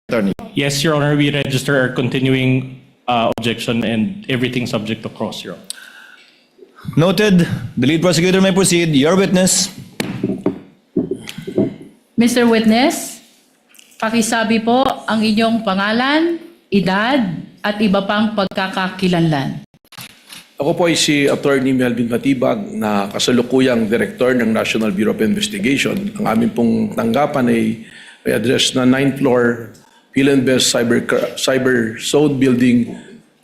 Attorney. Yes, Your Honor, we register our continuing objection and everything subject to cross, Your Honor. Noted. The lead prosecutor may proceed. Your witness. Mr. Witness, pakisabi po ang inyong pangalan, edad, at iba pang pagkakakilanlan. Ako po ay si Attorney Melvin Matibag na kasalukuyang Director ng National Bureau of Investigation. Ang aming pong tanggapan ay may address na 9th floor Philinvest Cyber Zone Building,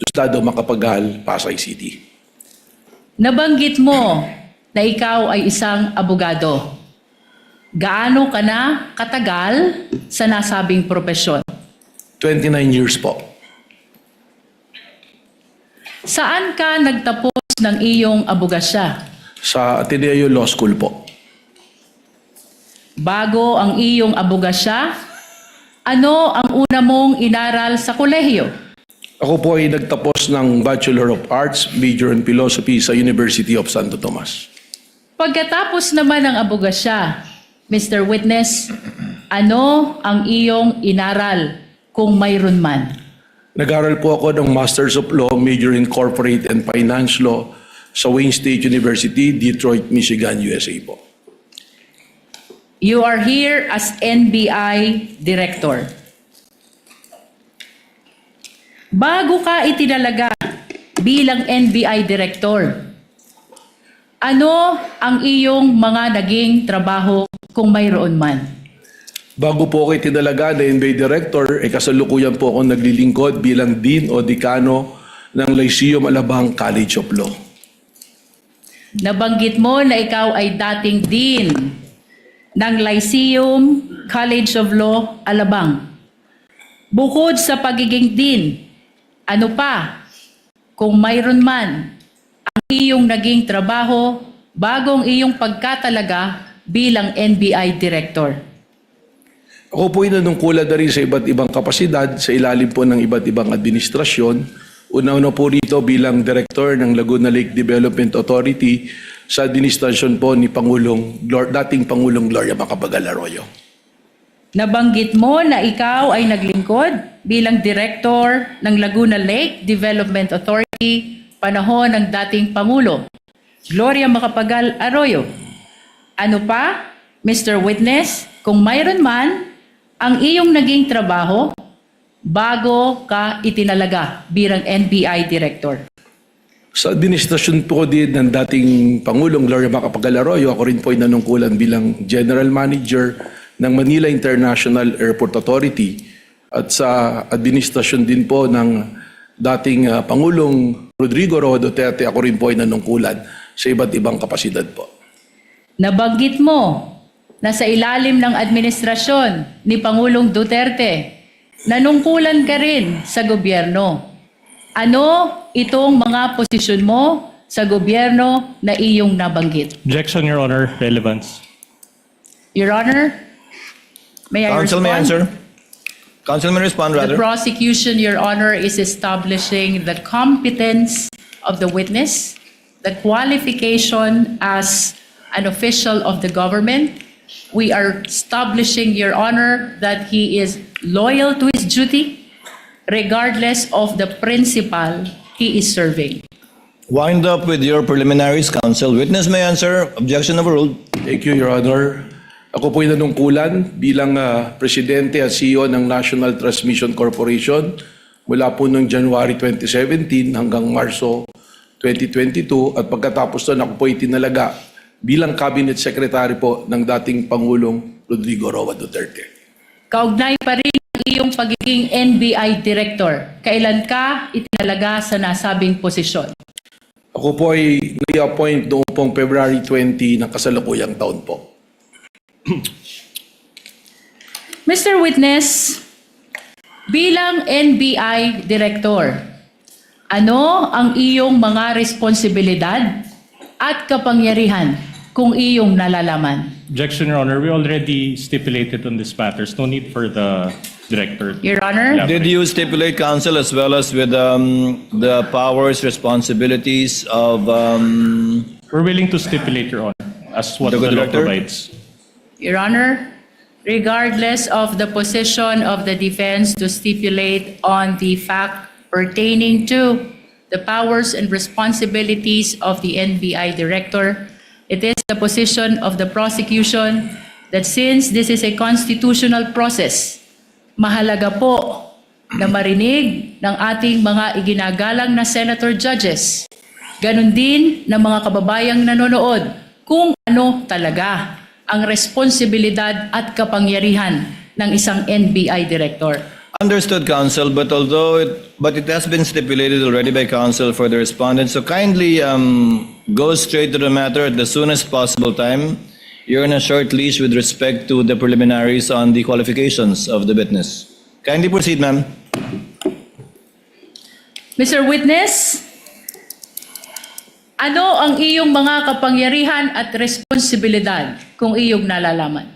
Estado Macapagal, Pasay City. Nabanggit mo na ikaw ay isang abogado. Gaano ka na katagal sa nasabing propesyon? 29 years po. Saan ka nagtapos ng iyong abogasya? Sa Ateneo Law School po. Bago ang iyong abogasya, ano ang una mong inaral sa kolehiyo? Ako po ay nagtapos ng Bachelor of Arts, Major in Philosophy sa University of Santo Tomas. Pagkatapos naman ng abogasya, Mr. Witness, ano ang iyong inaral kung mayroon man? Nag-aral po ako ng Masters of Law, Major in Corporate and Finance Law sa Wayne State University, Detroit, Michigan, USA po. You are here as NBI Director. Bago ka itinalaga bilang NBI Director, ano ang iyong mga naging trabaho kung mayroon man? Bago po ako itinalaga na NBA Director, kasalukuyan po ako naglilingkod bilang Dean o Dekano ng Lyceum Alabang College of Law. Nabanggit mo na ikaw ay dating Dean ng Lyceum College of Law, Alabang. Bukod sa pagiging Dean, ano pa, kung mayroon man, ang iyong naging trabaho bago ang iyong pagkatalaga bilang NBI Director? Ako po ay nanungkulan na rin sa iba't ibang kapasidad sa ilalim po ng iba't ibang administrasyon. Una-una po rito bilang Director ng Laguna Lake Development Authority sa administrasyon po ni dating Pangulong Gloria Macapagal Arroyo. Nabanggit mo na ikaw ay naglingkod bilang Director ng Laguna Lake Development Authority panahon ng dating Pangulo, Gloria Macapagal Arroyo. Ano pa, Mr. Witness, kung mayroon man, ang iyong naging trabaho bago ka itinalaga bilang NBI Director? Sa administrasyon po din ng dating Pangulong Gloria Macapagal Arroyo, ako rin po ay nanungkulan bilang General Manager ng Manila International Airport Authority at sa administrasyon din po ng dating Pangulong Rodrigo Roa Duterte, ako rin po ay nanungkulan sa iba't ibang kapasidad po. Nabanggit mo na sa ilalim ng administrasyon ni Pangulong Duterte, nanungkulan ka rin sa gobyerno. Ano itong mga posisyon mo sa gobyerno na iyong nabanggit? Objection, Your Honor. Relevance. Your Honor, may I Counsel may respond? answer. Counsel may respond, The rather. prosecution, Your Honor, is establishing the competence of the witness, the qualification as an official of the government. We are establishing, Your Honor, that he is loyal to his duty regardless of the principal he is serving. Wind up with your preliminaries, counsel. Witness may answer. Objection overruled. Thank you, Your Honor. Ako po ay nanungkulan bilang Presidente at CEO ng National Transmission Corporation mula po noong January 2017 hanggang Marso 2022 at pagkatapos doon ako po ay tinalaga bilang Cabinet Secretary po ng dating Pangulong Rodrigo Roa Duterte. Kaugnay pa rin ang iyong pagiging NBI Director. Kailan ka itinalaga sa nasabing posisyon? Ako po ay nai-appoint noong pong February 20 ng kasalukuyang taon po. Mr. Witness, bilang NBI Director, ano ang iyong mga responsibilidad at kapangyarihan kung iyong nalalaman? Objection, Your Honor. We already stipulated on this matters. No need for the Director. Your Honor? Yeah. Did you stipulate, counsel, as well as with the powers, responsibilities of We're willing to stipulate, Your Honor, as what The the law Director? provides. Your Honor, regardless of the position of the defense to stipulate on the fact pertaining to the powers and responsibilities of the NBI director, it is the position of the prosecution that since this is a constitutional process, mahalaga po na marinig ng ating mga iginagalang na senator judges, ganun din ng mga kababayang nanonood kung ano talaga ang responsibilidad at kapangyarihan ng isang NBI director. Understood, counsel, but it has been stipulated already by counsel for the respondent. So kindly go straight to the matter at the soonest possible time. You're on a short leash with respect to the preliminaries on the qualifications of the witness. Kindly proceed, ma'am. Mr. Witness, ano ang iyong mga kapangyarihan at responsibilidad kung iyong nalalaman?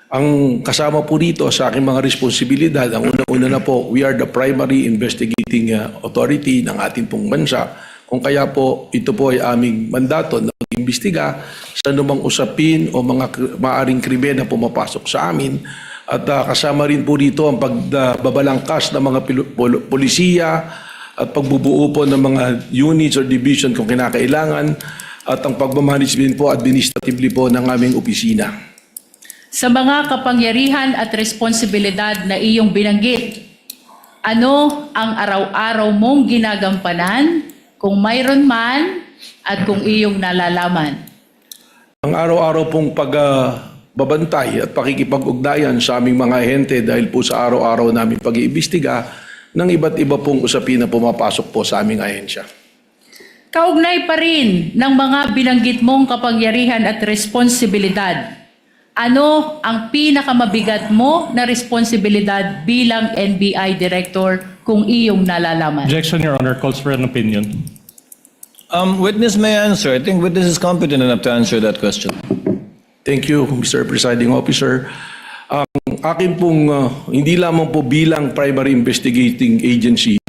Ang kasama po dito sa aking mga responsibilidad, ang una-una na po, we are the primary investigating authority ng ating pong bansa. Kung kaya po, ito po ay aming mandato na mag-imbestiga sa anumang usapin o mga maaring krimen na pumapasok sa amin. At kasama rin po dito ang pagbabalangkas ng mga polisiya at pagbubuo po ng mga units or division kung kinakailangan at ang pagmamanage din po administratively po ng aming opisina. Sa mga kapangyarihan at responsibilidad na iyong binanggit, ano ang araw-araw mong ginagampanan kung mayroon man at kung iyong nalalaman? Ang araw-araw pong pagbabantay at pakikipag-ugnayan sa aming mga ahente dahil po sa araw-araw namin pag-iimbestiga ng iba't iba pong usapin na pumapasok po sa aming ahensya. Kaugnay pa rin ng mga binanggit mong kapangyarihan at responsibilidad, ano ang pinakamabigat mo na responsibilidad bilang NBI Director kung iyong nalalaman? Objection, Your Honor. Calls for an opinion. Witness may answer. I think witness is competent enough to answer that question. Thank you, Mr. Presiding Officer. Ang akin pong hindi lamang po bilang primary investigating agency,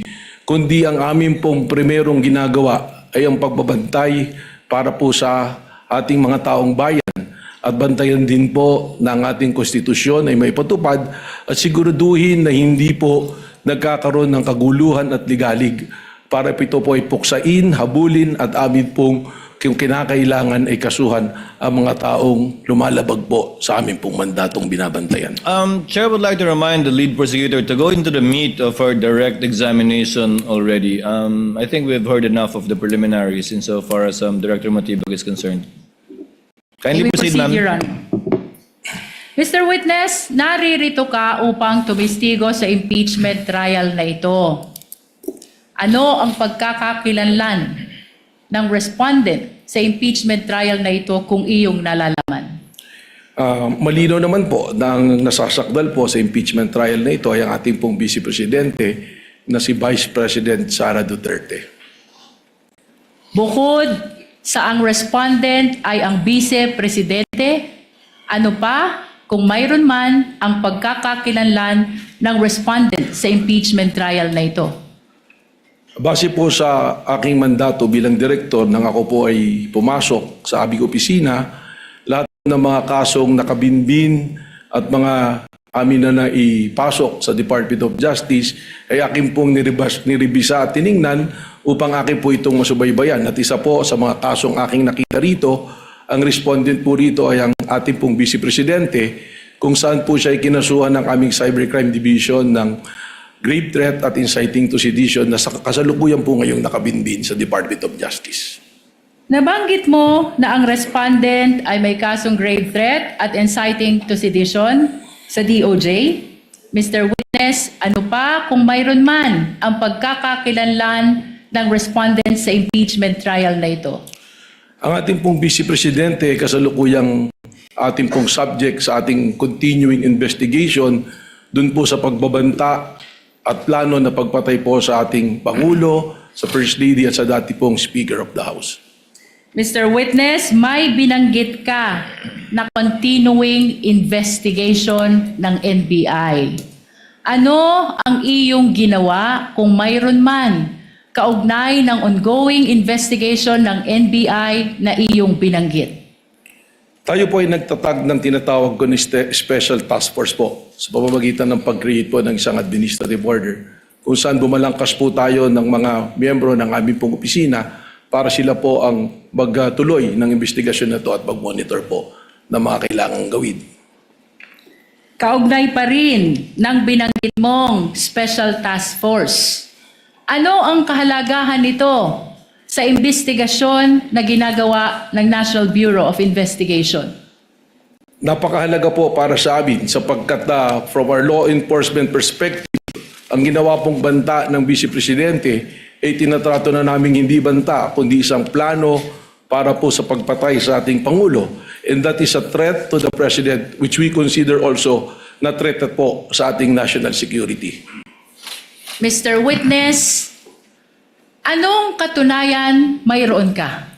kundi ang amin pong primerong ginagawa ay ang pagbabantay para po sa ating mga taong bayan at bantayan din po ng ating konstitusyon ay may patupad at siguraduhin na hindi po nagkakaroon ng kaguluhan at ligalig para ito po ay puksain, habulin at amin pong kung kinakailangan ay kasuhan ang mga taong lumalabag po sa amin pong mandatong binabantayan. Chair would like to remind the lead prosecutor to go into the meat of our direct examination already. I think we've heard enough of the preliminaries insofar as Director Matibag is concerned. Kindly May proceed, ma'am. Your Honor. Mr. Witness, naririto ka upang tumistigo sa impeachment trial na ito. Ano ang pagkakakilanlan ng respondent sa impeachment trial na ito kung iyong nalalaman? Malinaw naman po na ang nasasakdal po sa impeachment trial na ito ay ang ating pong Vice Presidente na si Vice President Sara Duterte. Bukod sa ang respondent ay ang Vice Presidente, ano pa kung mayroon man ang pagkakakilanlan ng respondent sa impeachment trial na ito? Base po sa aking mandato bilang direktor nang ako po ay pumasok sa aming opisina, lahat ng mga kasong nakabinbin at mga amin na naipasok sa Department of Justice ay aking pong niribisa at tiningnan upang akin po itong masubaybayan. At isa po sa mga kasong aking nakita rito, ang respondent po rito ay ang ating pong Vice Presidente kung saan po siya ay kinasuhan ng aming Cybercrime Division ng grave threat at inciting to sedition na kasalukuyan po ngayong nakabinbin sa Department of Justice. Nabanggit mo na ang respondent ay may kasong grave threat at inciting to sedition sa DOJ. Mr. Witness, ano pa kung mayroon man ang pagkakakilanlan ng respondent sa impeachment trial na ito? Ang ating pong Vice Presidente kasalukuyang ating pong subject sa ating continuing investigation dun po sa pagbabanta at plano na pagpatay po sa ating Pangulo, sa First Lady at sa dati pong Speaker of the House. Mr. Witness, may binanggit ka na continuing investigation ng NBI. Ano ang iyong ginawa kung mayroon man kaugnay ng ongoing investigation ng NBI na iyong binanggit? Tayo po ay nagtatag ng tinatawag ko ni Special Task Force po sa pamamagitan ng pag-create po ng isang administrative order kung saan bumalangkas po tayo ng mga miyembro ng aming pong opisina para sila po ang magtuloy ng investigasyon na ito at mag-monitor po ng mga kailangang gawin. Kaugnay pa rin ng binanggit mong Special Task Force. Ano ang kahalagahan nito sa investigasyon na ginagawa ng National Bureau of Investigation? Napakahalaga po para sa amin sapagkat from our law enforcement perspective, ang ginawa pong banta ng Vice Presidente ay tinatrato na namin hindi banta kundi isang plano para po sa pagpatay sa ating Pangulo. And that is a threat to the President which we consider also na threat po sa ating national security. Mr. Witness, anong katunayan mayroon ka?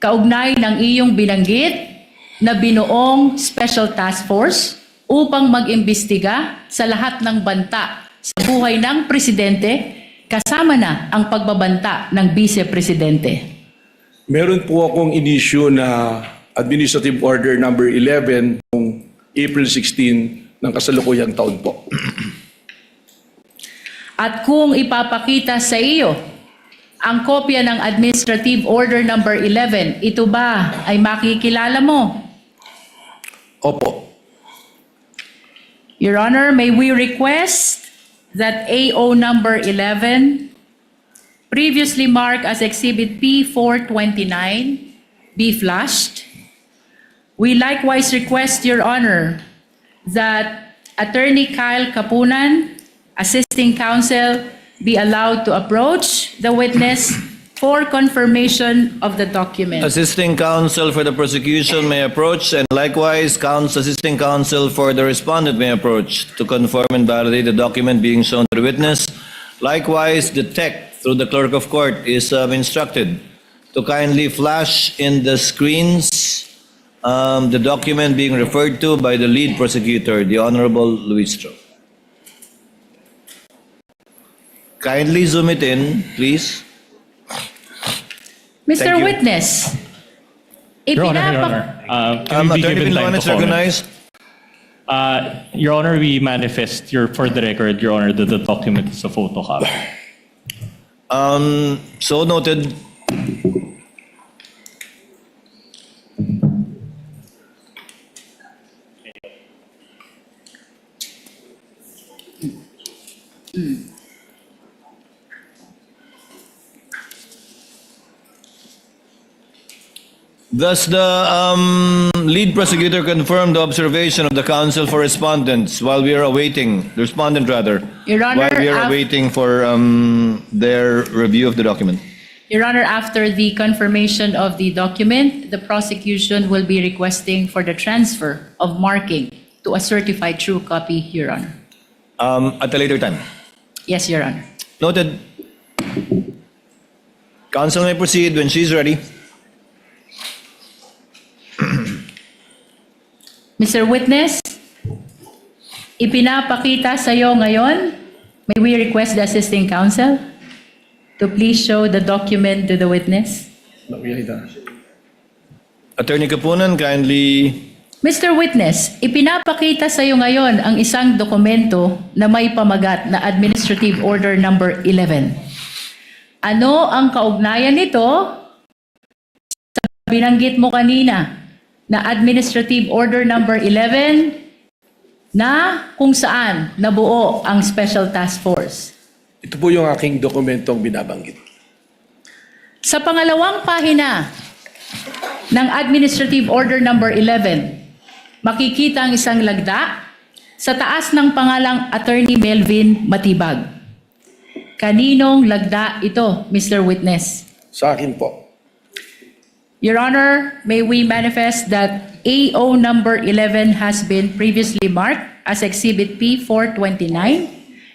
Kaugnay ng iyong binanggit na binuong Special Task Force upang mag-imbestiga sa lahat ng banta sa buhay ng Presidente, kasama na ang pagbabanta ng Vice Presidente. Meron po akong inisyu na Administrative Order number 11 noong April 16 ng kasalukuyang taon po. At kung ipapakita sa iyo ang kopya ng Administrative Order number 11, ito ba ay makikilala mo? Opo. Your Honor, may we request that AO number 11, previously marked as Exhibit P429, be flashed. We likewise request, Your Honor, that Attorney Kyle Kapunan, assisting counsel, be allowed to approach the witness for confirmation of the document. Assisting counsel for the prosecution may approach, and likewise, assisting counsel for the respondent may approach to confirm and validate the document being shown to the witness. Likewise, the tech, through the clerk of court, is instructed to kindly flash in the screens the document being referred to by the lead prosecutor, the Honorable Luis Tro. Kindly zoom it in, please. Mr. Thank you. Witness, Your Honor, can we be Attorney given time Binloan to is comment? recognized. Your Honor, we manifest for the record, Your Honor, that the document is a photocopy. So noted. Thus, the lead prosecutor confirmed the observation of the counsel for respondents while we are awaiting, the respondent rather, Your Honor, while we are awaiting for their review of the document. Your Honor, after the confirmation of the document, the prosecution will be requesting for the transfer of marking to a certified true copy, Your Honor. At a later time. Yes, Your Honor. Noted. Counsel may proceed when she's ready. Mr. Witness, ipinapakita sa iyo ngayon, may we request the assisting counsel to please show the document to the witness? Attorney Kapunan, kindly. Mr. Witness, ipinapakita sa iyo ngayon ang isang dokumento na may pamagat na Administrative Order number 11. Ano ang kaugnayan nito sa binanggit mo kanina na Administrative Order number 11 na kung saan nabuo ang Special Task Force? Ito po yung aking dokumentong binabanggit. Sa pangalawang pahina ng Administrative Order number 11, makikita ang isang lagda sa taas ng pangalang Attorney Melvin Matibag. Kaninong lagda ito, Mr. Witness? Sa akin po. Your Honor, may we manifest that AO number 11 has been previously marked as Exhibit P429,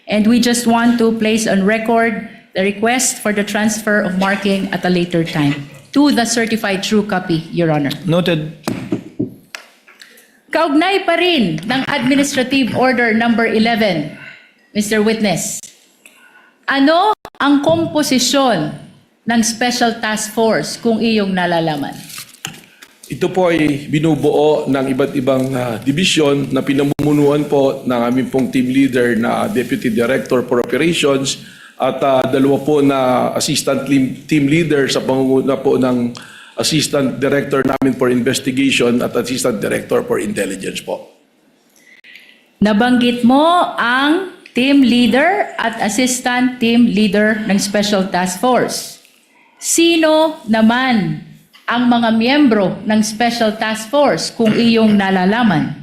and we just want to place on record the request for the transfer of marking at a later time to the certified true copy, Your Honor. Noted. Kaugnay pa rin ng Administrative Order number 11, Mr. Witness, ano ang komposisyon ng Special Task Force kung iyong nalalaman? Ito po ay binubuo ng iba't ibang division na pinamumunuan po ng aming pong team leader na Deputy Director for Operations at dalawa po na assistant team leader sa pangunguna po ng Assistant Director namin for Investigation at Assistant Director for Intelligence po. Nabanggit mo ang team leader at assistant team leader ng Special Task Force. Sino naman ang mga miyembro ng Special Task Force kung iyong nalalaman?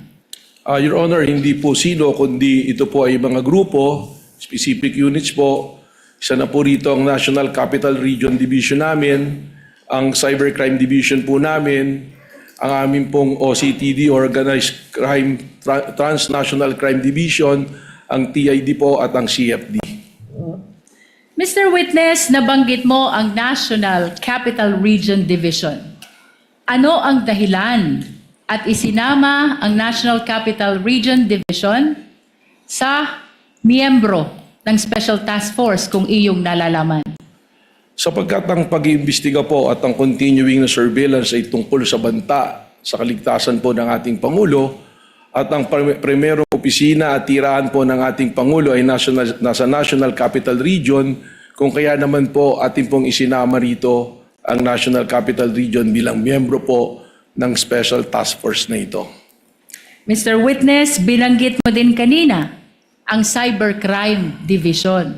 Your Honor, hindi po sino, kundi ito po ay mga grupo, specific units po. Isa na po rito ang National Capital Region Division namin, ang Cybercrime Division po namin, ang aming pong OCTD, Organized Crime, Transnational Crime Division, ang TID po at ang CFD. Mr. Witness, nabanggit mo ang National Capital Region Division. Ano ang dahilan at isinama ang National Capital Region Division sa miyembro ng Special Task Force kung iyong nalalaman? Sapagkat ang pag-iimbestiga po at ang continuing na surveillance ay tungkol sa banta sa kaligtasan po ng ating Pangulo at ang primerong opisina at tirahan po ng ating Pangulo ay nasa National Capital Region, kung kaya naman po ating pong isinama rito ang National Capital Region bilang miyembro po ng Special Task Force na ito. Mr. Witness, binanggit mo din kanina ang Cybercrime Division.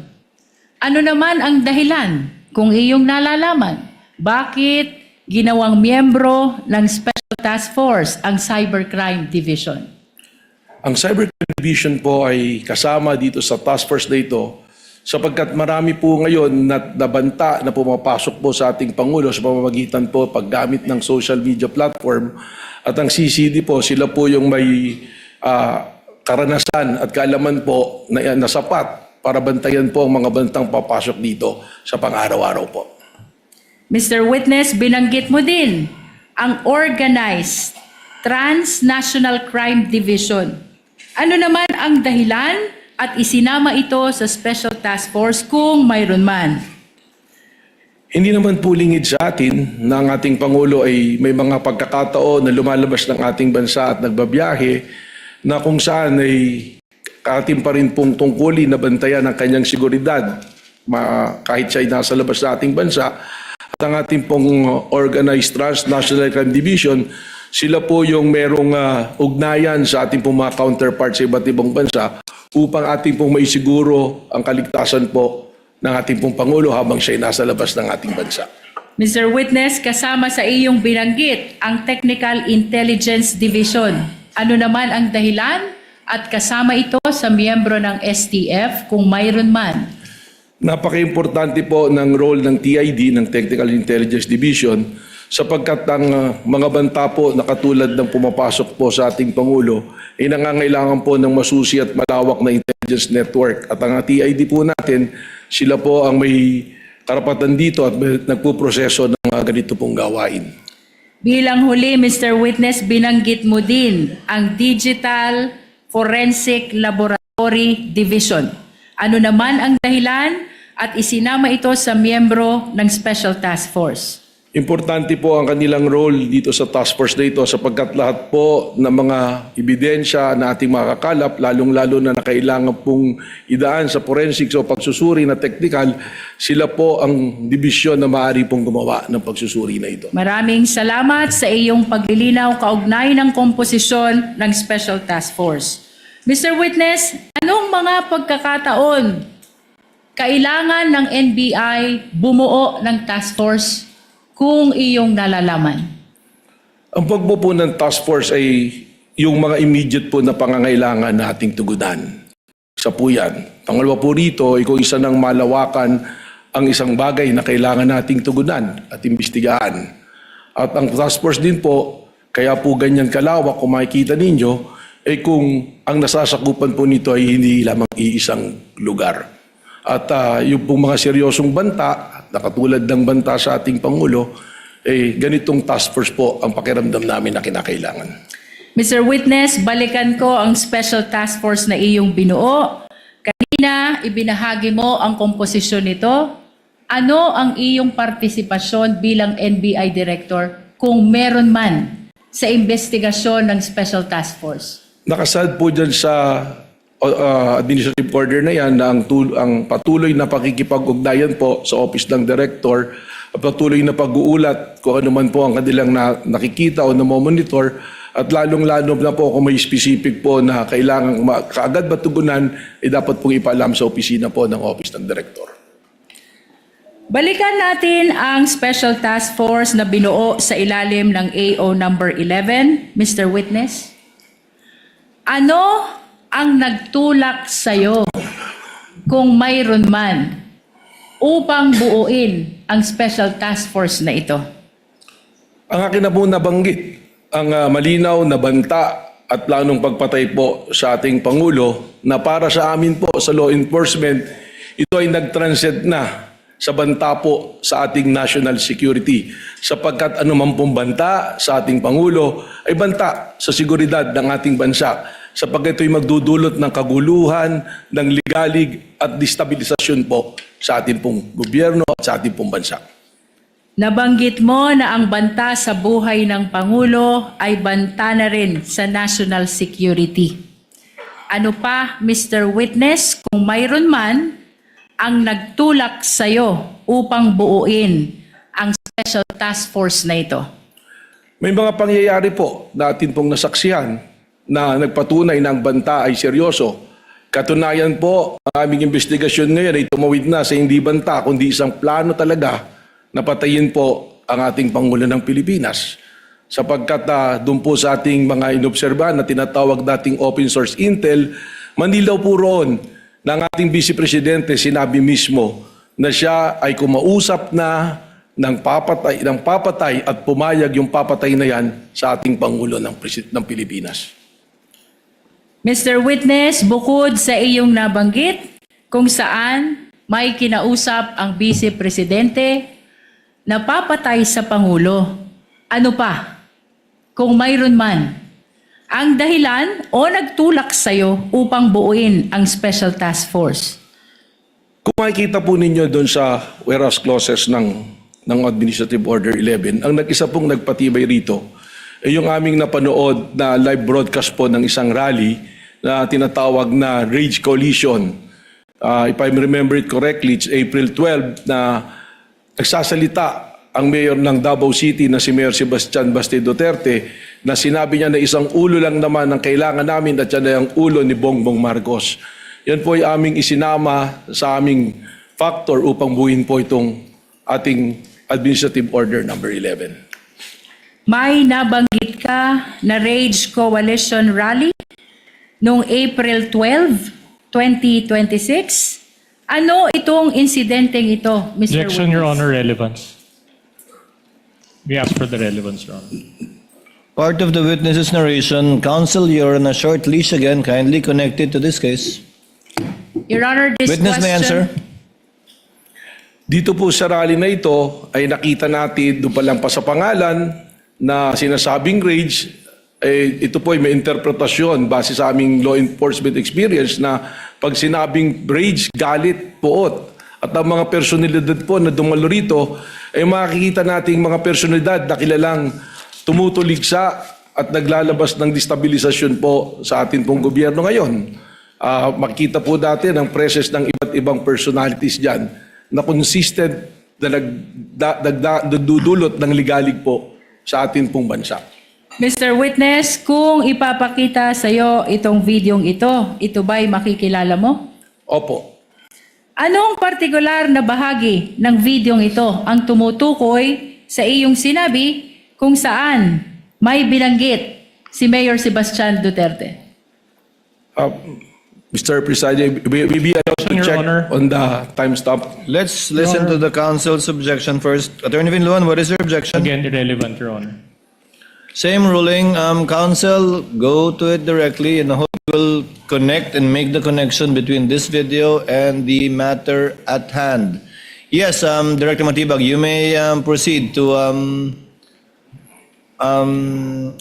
Ano naman ang dahilan kung iyong nalalaman? Bakit ginawang miyembro ng Special Task Force ang Cybercrime Division? Ang Cybercrime Division po ay kasama dito sa task force na ito sapagkat marami po ngayon na nabanta na pumapasok po sa ating Pangulo sa pamamagitan po paggamit ng social media platform at ang CCD po, sila po yung may karanasan at kaalaman po na sapat para bantayan po ang mga bantang papasok dito sa pang-araw-araw po. Mr. Witness, binanggit mo din ang Organized Transnational Crime Division. Ano naman ang dahilan at isinama ito sa Special Task Force kung mayroon man? Hindi naman po lingid sa atin na ang ating Pangulo ay may mga pagkakataon na lumalabas ng ating bansa at nagbabiyahe na kung saan ay ating pa rin pong tungkulin na bantayan ang kanyang seguridad kahit siya ay nasa labas sa ating bansa. At ang ating pong Organized Transnational Crime Division, sila po yung merong ugnayan sa ating pong mga counterparts sa iba't ibang bansa upang ating pong maisiguro ang kaligtasan po ng ating pong Pangulo habang siya ay nasa labas ng ating bansa. Mr. Witness, kasama sa iyong binanggit ang Technical Intelligence Division. Ano naman ang dahilan at kasama ito sa miyembro ng STF kung mayroon man? Napaka-importante po ng role ng TID, ng Technical Intelligence Division, sapagkat ang mga banta po na katulad ng pumapasok po sa ating Pangulo ay nangangailangan po ng masusi at malawak na intelligence network. At ang TID po natin, sila po ang may karapatan dito at nagpuproseso ng mga ganito pong gawain. Bilang huli, Mr. Witness, binanggit mo din ang Digital Forensic Laboratory Division. Ano naman ang dahilan at isinama ito sa miyembro ng Special Task Force? Importante po ang kanilang role dito sa task force na ito sapagkat lahat po ng mga ebidensya na ating makakalap, lalong-lalo na nakailangan pong idaan sa forensics o pagsusuri na technical, sila po ang dibisyon na maaari pong gumawa ng pagsusuri na ito. Maraming salamat sa iyong paglilinaw kaugnay ng komposisyon ng Special Task Force. Mr. Witness, anong mga pagkakataon kailangan ng NBI bumuo ng task force kung iyong nalalaman? Ang pagbuo ng task force ay yung mga immediate po na pangangailangan na ating tugunan. Isa po yan. Pangalawa po rito ay kung isa ng malawakan ang isang bagay na kailangan nating tugunan at imbestigahan. At ang task force din po, kaya po ganyan kalawak kung makikita ninyo, ay kung ang nasasakupan po nito ay hindi lamang iisang lugar. At yung pong mga seryosong banta, na katulad ng banta sa ating Pangulo, ganitong task force po ang pakiramdam namin na kinakailangan. Mr. Witness, balikan ko ang Special Task Force na iyong binuo. Kanina, ibinahagi mo ang komposisyon nito. Ano ang iyong partisipasyon bilang NBI Director kung meron man sa investigasyon ng Special Task Force? Nakasad po dyan sa administrative order na yan na ang patuloy na pakikipag-ugnayan po sa Office ng Director, patuloy na pag-uulat kung ano man po ang kanilang nakikita o namomonitor, at lalong-lalo na po kung may specific po na kailangang kaagad matugunan, dapat pong ipaalam sa opisina po ng Office ng Director. Balikan natin ang Special Task Force na binuo sa ilalim ng AO number 11, Mr. Witness. Ano ang nagtulak sa'yo kung mayroon man upang buuin ang Special Task Force na ito? Ang akin na po nabanggit, ang malinaw na banta at planong pagpatay po sa ating Pangulo na para sa amin po sa law enforcement, ito ay nag-transcend na sa banta po sa ating national security. Sapagkat anuman pong banta sa ating Pangulo ay banta sa seguridad ng ating bansa. Sapagkat ito'y magdudulot ng kaguluhan, ng ligalig at destabilisasyon po sa ating pong gobyerno at sa ating pong bansa. Nabanggit mo na ang banta sa buhay ng Pangulo ay banta na rin sa national security. Ano pa, Mr. Witness, kung mayroon man ang nagtulak sa'yo upang buuin ang Special Task Force na ito? May mga pangyayari po na atin pong nasaksihan na nagpatunay na ang banta ay seryoso. Katunayan po, ang aming investigasyon ngayon ay tumawid na sa hindi banta, kundi isang plano talaga na patayin po ang ating Pangulo ng Pilipinas. Sapagkat doon po sa ating mga inobserbahan na tinatawag dating open source intel, manilaw po roon ng ating Vice Presidente, sinabi mismo na siya ay kumausap na ng papatay at pumayag yung papatay na yan sa ating Pangulo ng Pilipinas. Mr. Witness, bukod sa iyong nabanggit kung saan may kinausap ang Vice Presidente na papatay sa Pangulo, ano pa kung mayroon man ang dahilan o nagtulak sa'yo upang buuin ang Special Task Force? Kung makikita po ninyo doon sa whereas clauses ng Administrative Order 11, ang nag-isa pong nagpatibay rito ay yung aming napanood na live broadcast po ng isang rally na tinatawag na Rage Coalition. If I remember it correctly, it's April 12 na nagsasalita ang mayor ng Davao City na si Mayor Sebastian Basti Duterte na sinabi niya na isang ulo lang naman ang kailangan namin at yan ay ang ulo ni Bongbong Marcos. Yan po ay aming isinama sa aming factor upang buuin po itong ating Administrative Order number 11. May nabanggit ka na Rage Coalition Rally noong April 12, 2026. Ano itong insidenteng ito, Mr. Objection, Witness? Your Honor, relevance. We ask for the relevance, Your Honor. Part of the witness's narration, counsel, you're on a short leash again, kindly connected to this case. Your Honor, this Witness may answer. Dito po sa rally na ito ay nakita natin doon pa lang pa sa pangalan na sinasabing rage. Ito po ay may interpretasyon base sa aming law enforcement experience na pag sinabing rage, galit, puot. At ang mga personalidad po na dumalo rito ay makikita nating mga personalidad na kilalang tumutuligsa at naglalabas ng destabilisasyon po sa atin pong gobyerno ngayon. Makikita po natin ang presence ng iba't ibang personalities dyan na consistent na nagdudulot ng ligalig po sa atin pong bansa. Mr. Witness, kung ipapakita sa iyo itong videong ito ba'y makikilala mo? Opo. Anong partikular na bahagi ng videong ito ang tumutukoy sa iyong sinabi kung saan may binanggit si Mayor Sebastian Duterte? Mr. President, we be allowed to Your check Honor. on the time stamp. Let's listen to the counsel's objection first. Attorney Vinluan, what is your objection? Again, irrelevant, Your Honor. Same ruling, counsel, go to it directly and I hope you will connect and make the connection between this video and the matter at hand. Yes, Director Matibag, you may proceed to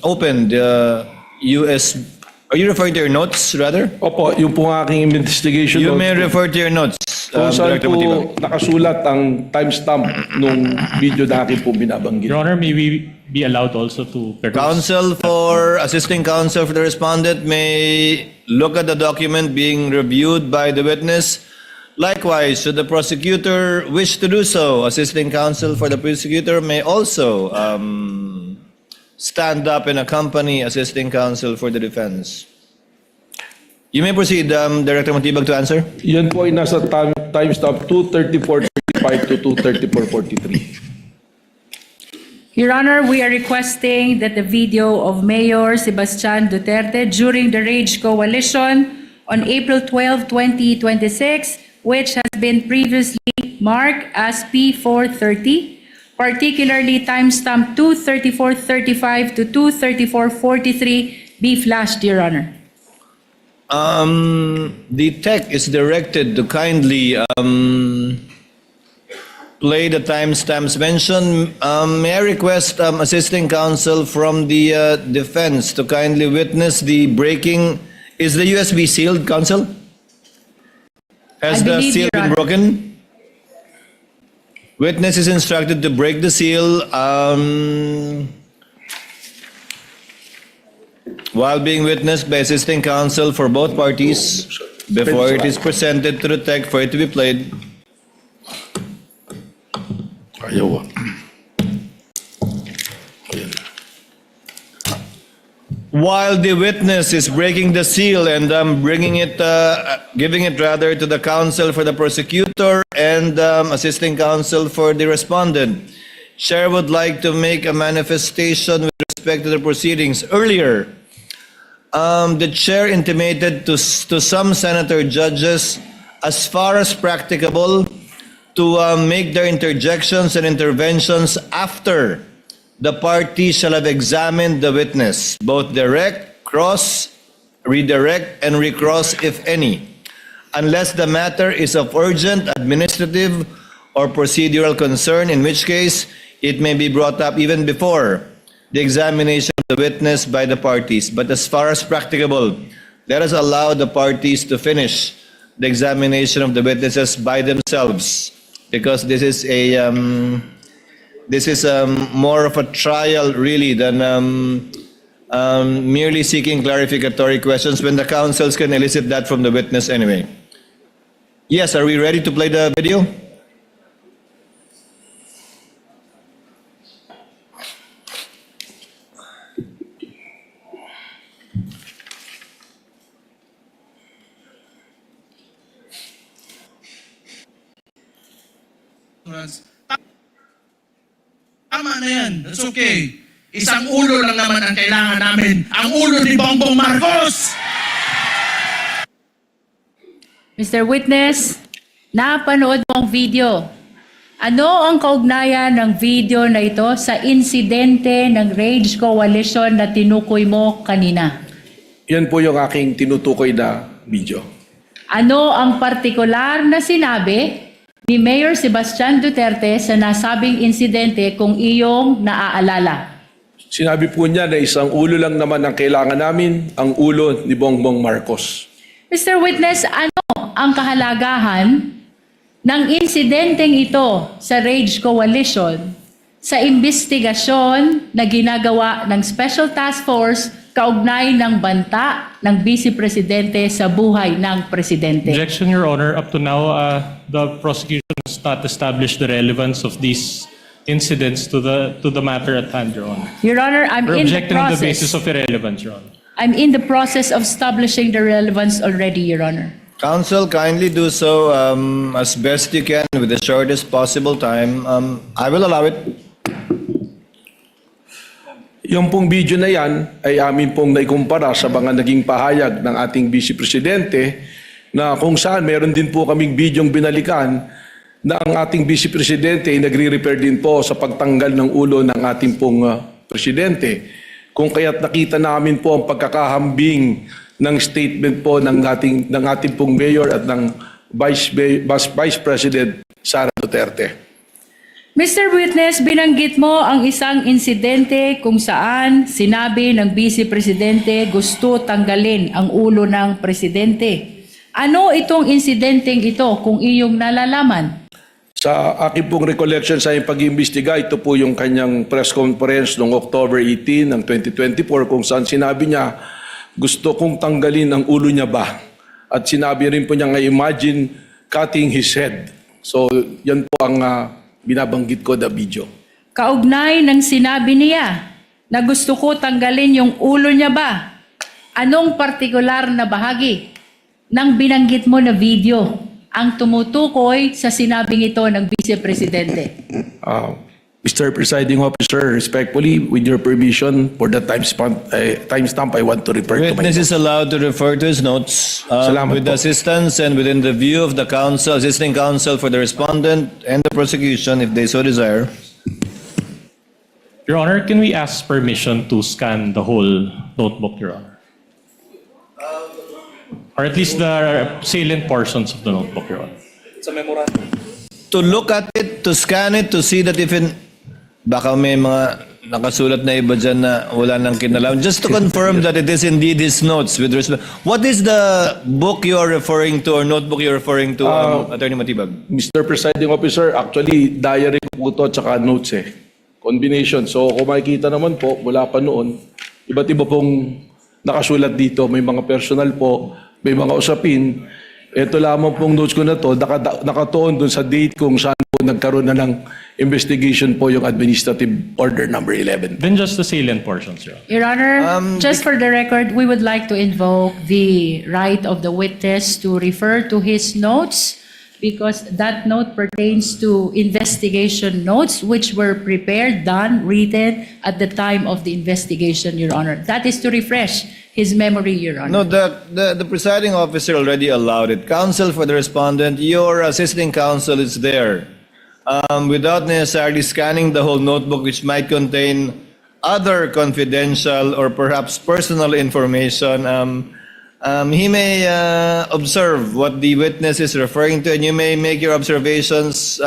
open the US. Are you referring to your notes, rather? Opo, yung pong aking investigation. You notes may po. refer to your notes. Kung saan Director Matibag. po nakasulat ang timestamp nung video na akin po binabanggit. Your Honor, may we be allowed also to peruse? Counsel for assisting counsel for the respondent may look at the document being reviewed by the witness. Likewise, should the prosecutor wish to do so, assisting counsel for the prosecutor may also stand up and accompany assisting counsel for the defense. You may proceed, Director Matibag, to answer. Yan po ay nasa timestamp 2:34:35 to 2:34:43. Your Honor, we are requesting that the video of Mayor Sebastian Duterte during the Rage Coalition on April 12, 2026, which has been previously marked as P430, particularly timestamp 2:34:35 to 2:34:43, be flashed, Your Honor. The tech is directed to kindly play the timestamps mentioned. May I request assisting counsel from the defense to kindly witness the breaking? Is the USB sealed, counsel? Has I the believe, seal Your been Honor. broken? Witness is instructed to break the seal. While being witnessed by assisting counsel for both parties, before it is presented to the tech for it to be played. Ayaw ah. Ayan. While the witness is breaking the seal and bringing it, giving it rather to the counsel for the prosecutor and assisting counsel for the respondent, Chair would like to make a manifestation with respect to the proceedings. Earlier, the Chair intimated to some senator judges, as far as practicable, to make their interjections and interventions after the party shall have examined the witness, both direct, cross, redirect, and recross, if any, unless the matter is of urgent, administrative, or procedural concern, in which case it may be brought up even before the examination of the witness by the parties. But as far as practicable, let us allow the parties to finish the examination of the witnesses by themselves, because this is more of a trial really than merely seeking clarificatory questions when the counsels can elicit that from the witness anyway. Yes, are we ready to play the video? Tama na yan. That's okay. Isang ulo lang naman ang kailangan namin. Ang ulo ni Bongbong Marcos! Mr. Witness, napanood mo ang video. Ano ang kaugnayan ng video na ito sa insidente ng Rage Coalition na tinukoy mo kanina? Yan po yung aking tinutukoy na video. Ano ang partikular na sinabi ni Mayor Sebastian Duterte sa nasabing insidente kung iyong naaalala? Sinabi po niya na isang ulo lang naman ang kailangan namin, ang ulo ni Bongbong Marcos. Mr. Witness, ano ang kahalagahan ng insidenteng ito sa Rage Coalition sa imbestigasyon na ginagawa ng Special Task Force kaugnay ng banta ng Vice Presidente sa buhay ng Presidente? Objection, Your Honor. Up to now, the prosecution has not established the relevance of these incidents to the matter at hand, Your Honor. Your Honor, I'm We're in the objecting on the basis process. of irrelevance, Your Honor. I'm in the process of establishing the relevance already, Your Honor. Counsel, kindly do so as best you can with the shortest possible time. I will allow it. Yung pong video na yan ay amin pong naikumpara sa mga naging pahayag ng ating Vice Presidente na kung saan meron din po kaming bidyong binalikan na ang ating Vice Presidente ay nagre-refer din po sa pagtanggal ng ulo ng ating pong Presidente. Kung kaya't nakita namin po ang pagkakahambing ng statement po ng ating pong Mayor at ng Vice President Sara Duterte. Mr. Witness, binanggit mo ang isang insidente kung saan sinabi ng Vice Presidente gusto tanggalin ang ulo ng Presidente. Ano itong insidenteng ito kung iyong nalalaman? Sa aking pong recollection sa yung pag-iimbestiga, ito po yung kanyang press conference noong October 18 ng 2024 kung saan sinabi niya, gusto kong tanggalin ang ulo niya ba? At sinabi rin po niya nga, imagine cutting his head. So yan po ang binabanggit ko na video. Kaugnay ng sinabi niya na gusto ko tanggalin yung ulo niya ba? Anong partikular na bahagi ng binanggit mo na video ang tumutukoy sa sinabing ito ng Vice Presidente? Mr. Presiding Officer, respectfully, with your permission, for the timestamp, I want to refer to my Witness notes. is allowed to refer to his notes Salamat with po. assistance and within the view of the counsel, assisting counsel for the respondent and the prosecution if they so desire. Your Honor, can we ask permission to scan the whole notebook, Your Honor? Or at least the salient portions of the notebook, Your Honor. To look at it, to scan it, to see that baka may mga nakasulat na iba dyan na wala nang kinalaman. Just to confirm that it is indeed his notes with respect. What is the book you are referring to or notebook you are referring to, Attorney Matibag? Mr. Presiding Officer, actually, diary ko po ito at saka notes eh. Combination. So kung makikita naman po, mula pa noon, iba't iba pong nakasulat dito. May mga personal po, may mga usapin. Ito lamang pong notes ko na to, nakatuon dun sa date kung saan po nagkaroon na ng investigation po yung Administrative Order number 11. Then just the salient portions, Your Honor. Your Honor, just for the record, we would like to invoke the right of the witness to refer to his notes because that note pertains to investigation notes which were prepared, done, written at the time of the investigation, Your Honor. That is to refresh his memory, Your Honor. No, the presiding officer already allowed it. Counsel for the respondent, your assisting counsel is there. Without necessarily scanning the whole notebook which might contain other confidential or perhaps personal information, he may observe what the witness is referring to and you may make your observations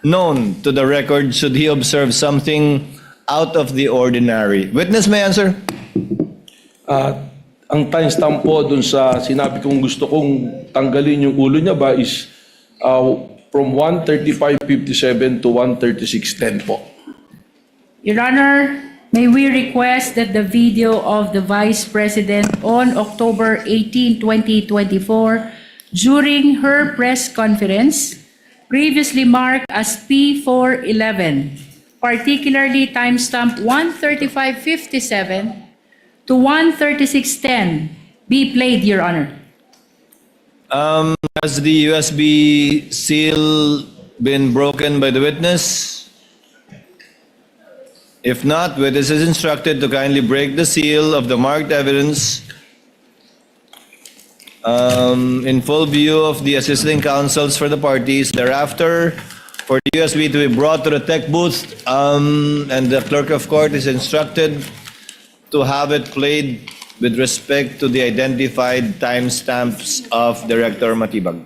known to the record should he observe something out of the ordinary. Witness may answer. Ang timestamp po dun sa sinabi kong gusto kong tanggalin yung ulo niya ba is from 1:35:57 to 1:36:10 po. Your Honor, may we request that the video of the Vice President on October 18, 2024, during her press conference, previously marked as P411, particularly timestamp 1:35:57 to 1:36:10, be played, Your Honor. Has the USB seal been broken by the witness? If not, witness is instructed to kindly break the seal of the marked evidence in full view of the assisting counsels for the parties. Thereafter, for the USB to be brought to the tech booth, and the clerk of court is instructed to have it played with respect to the identified timestamps of Director Matibag.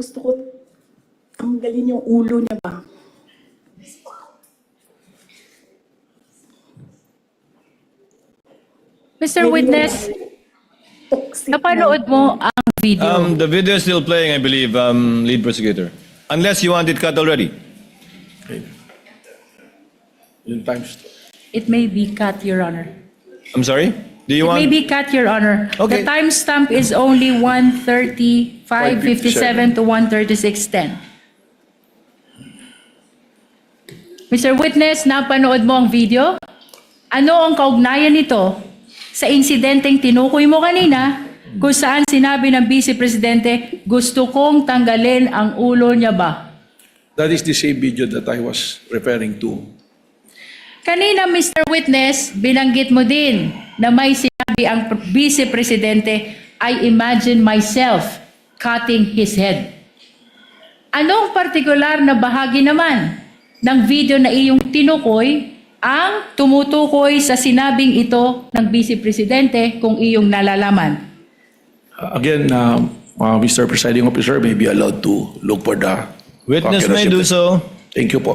Gusto ko tanggalin yung ulo niya ba? Mr. Witness, Toxic napanood mo ang video. The video is still playing, I believe, lead prosecutor. Unless you want it cut already. Okay. Yung times. It may be cut, Your Honor. I'm sorry? Do you It may want? be cut, Your Honor. Okay. The timestamp is only 1:35:57 to 1:36:10. Mr. Witness, napanood mo ang video? Ano ang kaugnayan nito sa insidenteng tinukoy mo kanina kung saan sinabi ng Vice Presidente, gusto kong tanggalin ang ulo niya ba? That is the same video that I was referring to. Kanina, Mr. Witness, binanggit mo din na may sinabi ang Vice Presidente, I imagine myself cutting his head. Anong partikular na bahagi naman ng video na iyong tinukoy ang tumutukoy sa sinabing ito ng Vice Presidente kung iyong nalalaman? Again, Mr. Presiding Officer may be allowed to look for the Witness may do so. Thank you po.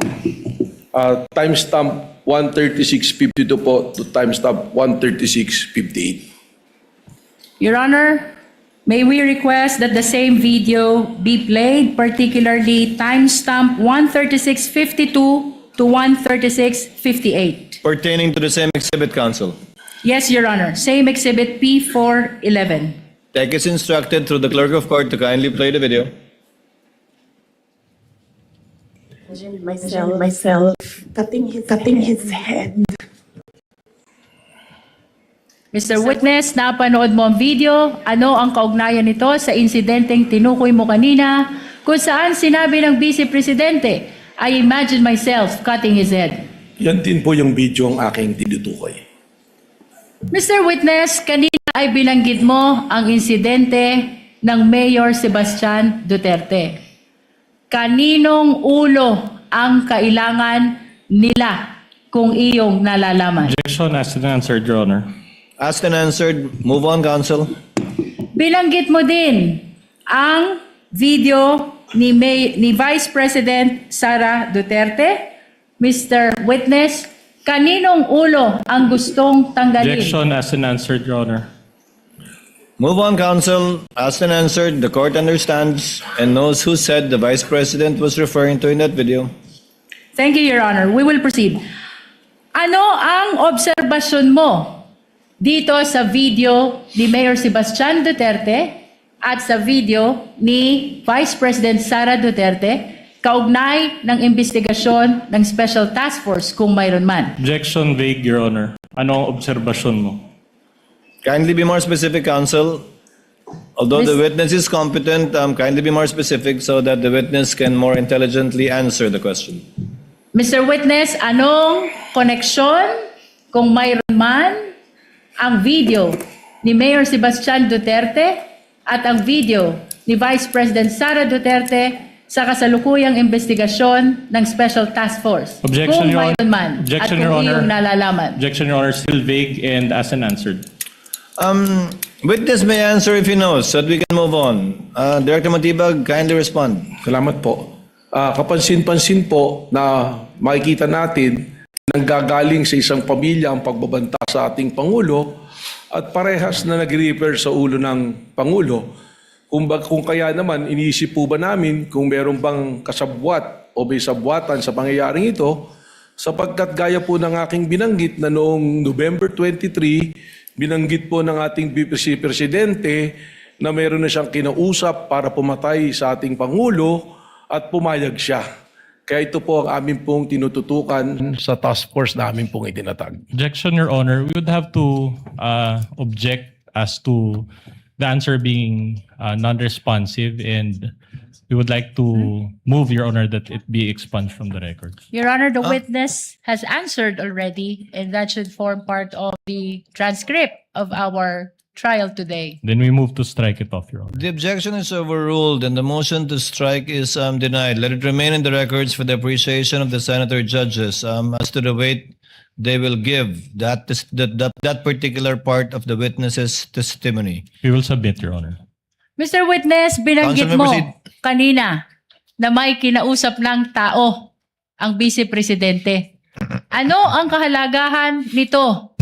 Timestamp 136:52 po to timestamp 136:58. Your Honor, may we request that the same video be played, particularly timestamp 136:52 to 136:58. Pertaining to the same exhibit, counsel. Yes, Your Honor. Same exhibit P411. Tech is instructed through the clerk of court to kindly play the video. Myself cutting his head. Mr. Witness, napanood mo ang video. Ano ang kaugnayan nito sa insidenteng tinukoy mo kanina kung saan sinabi ng Vice Presidente, I imagine myself cutting his head? Yan din po yung video ang aking tinutukoy. Mr. Witness, kanina ay binanggit mo ang insidente ng Mayor Sebastian Duterte. Kaninong ulo ang kailangan nila kung iyong nalalaman? Objection asked and answered, Your Honor. Asked and answered. Move on, counsel. Binanggit mo din ang video ni Vice President Sara Duterte. Mr. Witness, kaninong ulo ang gustong tanggalin? Objection asked and answered, Your Honor. Move on, counsel. Asked and answered. The court understands and knows who said the vice president was referring to in that video. Thank you, Your Honor. We will proceed. Ano ang obserbasyon mo dito sa video ni Mayor Sebastian Duterte at sa video ni Vice President Sara Duterte kaugnay ng investigasyon ng Special Task Force kung mayroon man? Objection vague, Your Honor. Ano ang obserbasyon mo? Kindly be more specific, counsel. Although the Miss- witness is competent, kindly be more specific so that the witness can more intelligently answer the question. Mr. Witness, anong koneksyon kung mayroon man ang video ni Mayor Sebastian Duterte at ang video ni Vice President Sara Duterte sa kasalukuyang investigasyon ng Special Task Force? Objection, kung Your Honor. mayroon man Objection, at Your kung Honor. iyong nalalaman. Objection, Your Honor. Still vague and asked and answered. Witness may answer if he knows so that we can move on. Director Matibag, kindly respond. Salamat po. Kapansin-pansin po na makikita natin nanggagaling sa isang pamilya ang pagbabanta sa ating Pangulo at parehas na nag-refer sa ulo ng Pangulo. Kung kaya naman, iniisip po ba namin kung meron bang kasabwat o may sabwatan sa pangyayaring ito sapagkat gaya po ng aking binanggit na noong November 23, binanggit po ng ating Vice Presidente na meron na siyang kinausap para pumatay sa ating Pangulo at pumayag siya. Kaya ito po ang amin pong tinututukan sa task force na amin pong itinatag. Objection, Your Honor. We would have to object as to the answer being non-responsive, and we would like to move, Your Honor, that it be expunged from the record. Your Honor, the witness has answered already, and that should form part of the transcript of our trial today. Then we move to strike it off, Your Honor. The objection is overruled and the motion to strike is denied. Let it remain in the records for the appreciation of the senator judges as to the weight they will give that particular part of the witness's testimony. We will submit, Your Honor. Mr. Witness, binanggit Counsel, mo may proceed. kanina na may kinausap ng tao ang Vice Presidente. Ano ang kahalagahan nito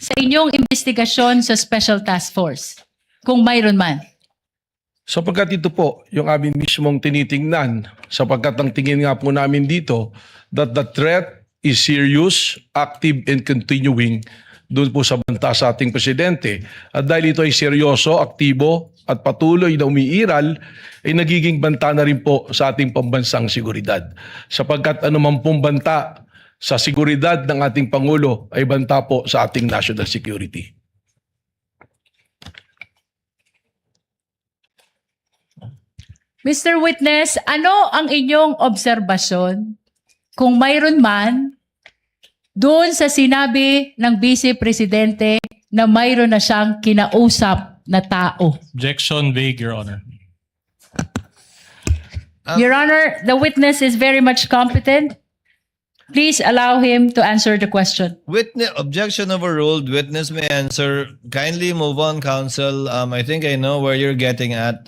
sa inyong investigasyon sa Special Task Force? Kung mayroon man. Sapagkat ito po, yung amin mismong tinitingnan, sapagkat ang tingin nga po namin dito, that the threat is serious, active, and continuing doon po sa banta sa ating presidente. At dahil ito ay seryoso, aktibo at patuloy na umiiral, ay nagiging banta na rin po sa ating pambansang seguridad. Sapagkat anuman pong banta sa seguridad ng ating Pangulo ay banta po sa ating national security. Mr. Witness, ano ang inyong obserbasyon kung mayroon man doon sa sinabi ng Vice Presidente na mayroon na siyang kinausap na tao? Objection vague, Your Honor. Your Honor, the witness is very much competent. Please allow him to answer the question. Witness objection overruled. Witness may answer. Kindly move on, counsel. I think I know where you're getting at.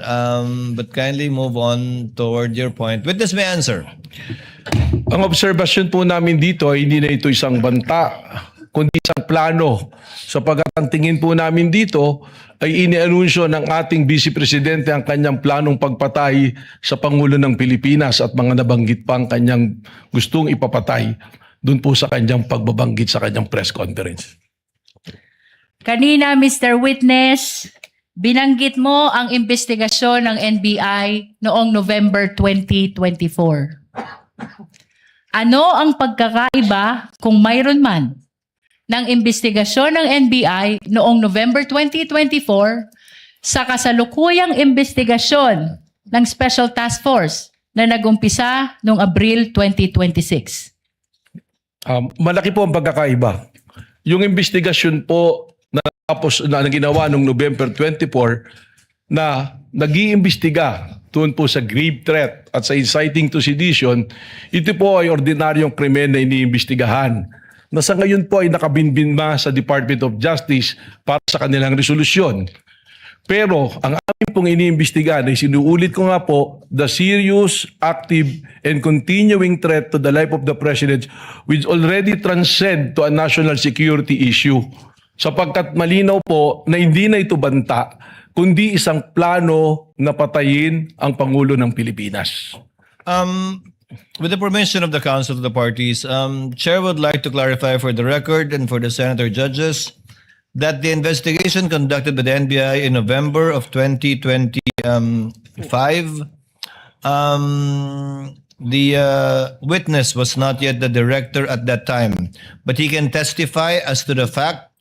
But kindly move on toward your point. Witness may answer. Ang obserbasyon po namin dito ay hindi na ito isang banta, kundi isang plano. Sapagkat ang tingin po namin dito ay inianunsyo ng ating Vice Presidente ang kanyang planong pagpatay sa Pangulo ng Pilipinas at mga nabanggit pang kanyang gustong ipapatay doon po sa kanyang pagbabanggit sa kanyang press conference. Kanina, Mr. Witness, binanggit mo ang investigasyon ng NBI noong November 2024. Ano ang pagkakaiba kung mayroon man ng investigasyon ng NBI noong November 2024 sa kasalukuyang investigasyon ng Special Task Force na nag-umpisa noong Abril 2026? Malaki po ang pagkakaiba. Yung investigasyon po na ginawa noong November 24 na nag-iimbestiga doon po sa grave threat at sa inciting to sedition, ito po ay ordinaryong krimen na iniimbestigahan na sa ngayon po ay nakabinbinma sa Department of Justice para sa kanilang resolusyon. Pero ang amin pong iniimbestigahan ay sinuulit ko nga po, the serious, active, and continuing threat to the life of the President which already transcend to a national security issue. Sapagkat malinaw po na hindi na ito banta, kundi isang plano na patayin ang Pangulo ng Pilipinas. With the permission of the Council of the Parties, Chair would like to clarify for the record and for the Senator judges that the investigation conducted by the NBI in November of 2025, the witness was not yet the director at that time, but he can testify as to the fact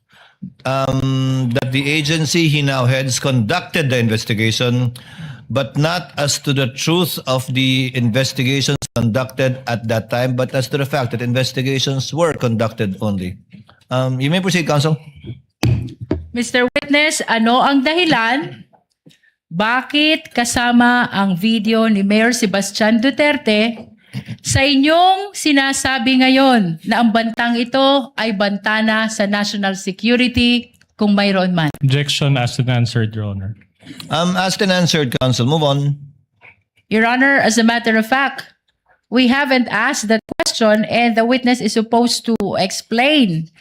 that the agency he now heads conducted the investigation, but not as to the truth of the investigations conducted at that time, but as to the fact that investigations were conducted only. You may proceed, Counsel. Mr. Witness, ano ang dahilan? Bakit kasama ang video ni Mayor Sebastian Duterte sa inyong sinasabi ngayon na ang bantang ito ay banta na sa national security kung mayroon man? Objection asked and answered, Your Honor. Asked and answered, Counsel. Move on. Your Honor, as a matter of fact, we haven't asked that question and the witness is supposed to explain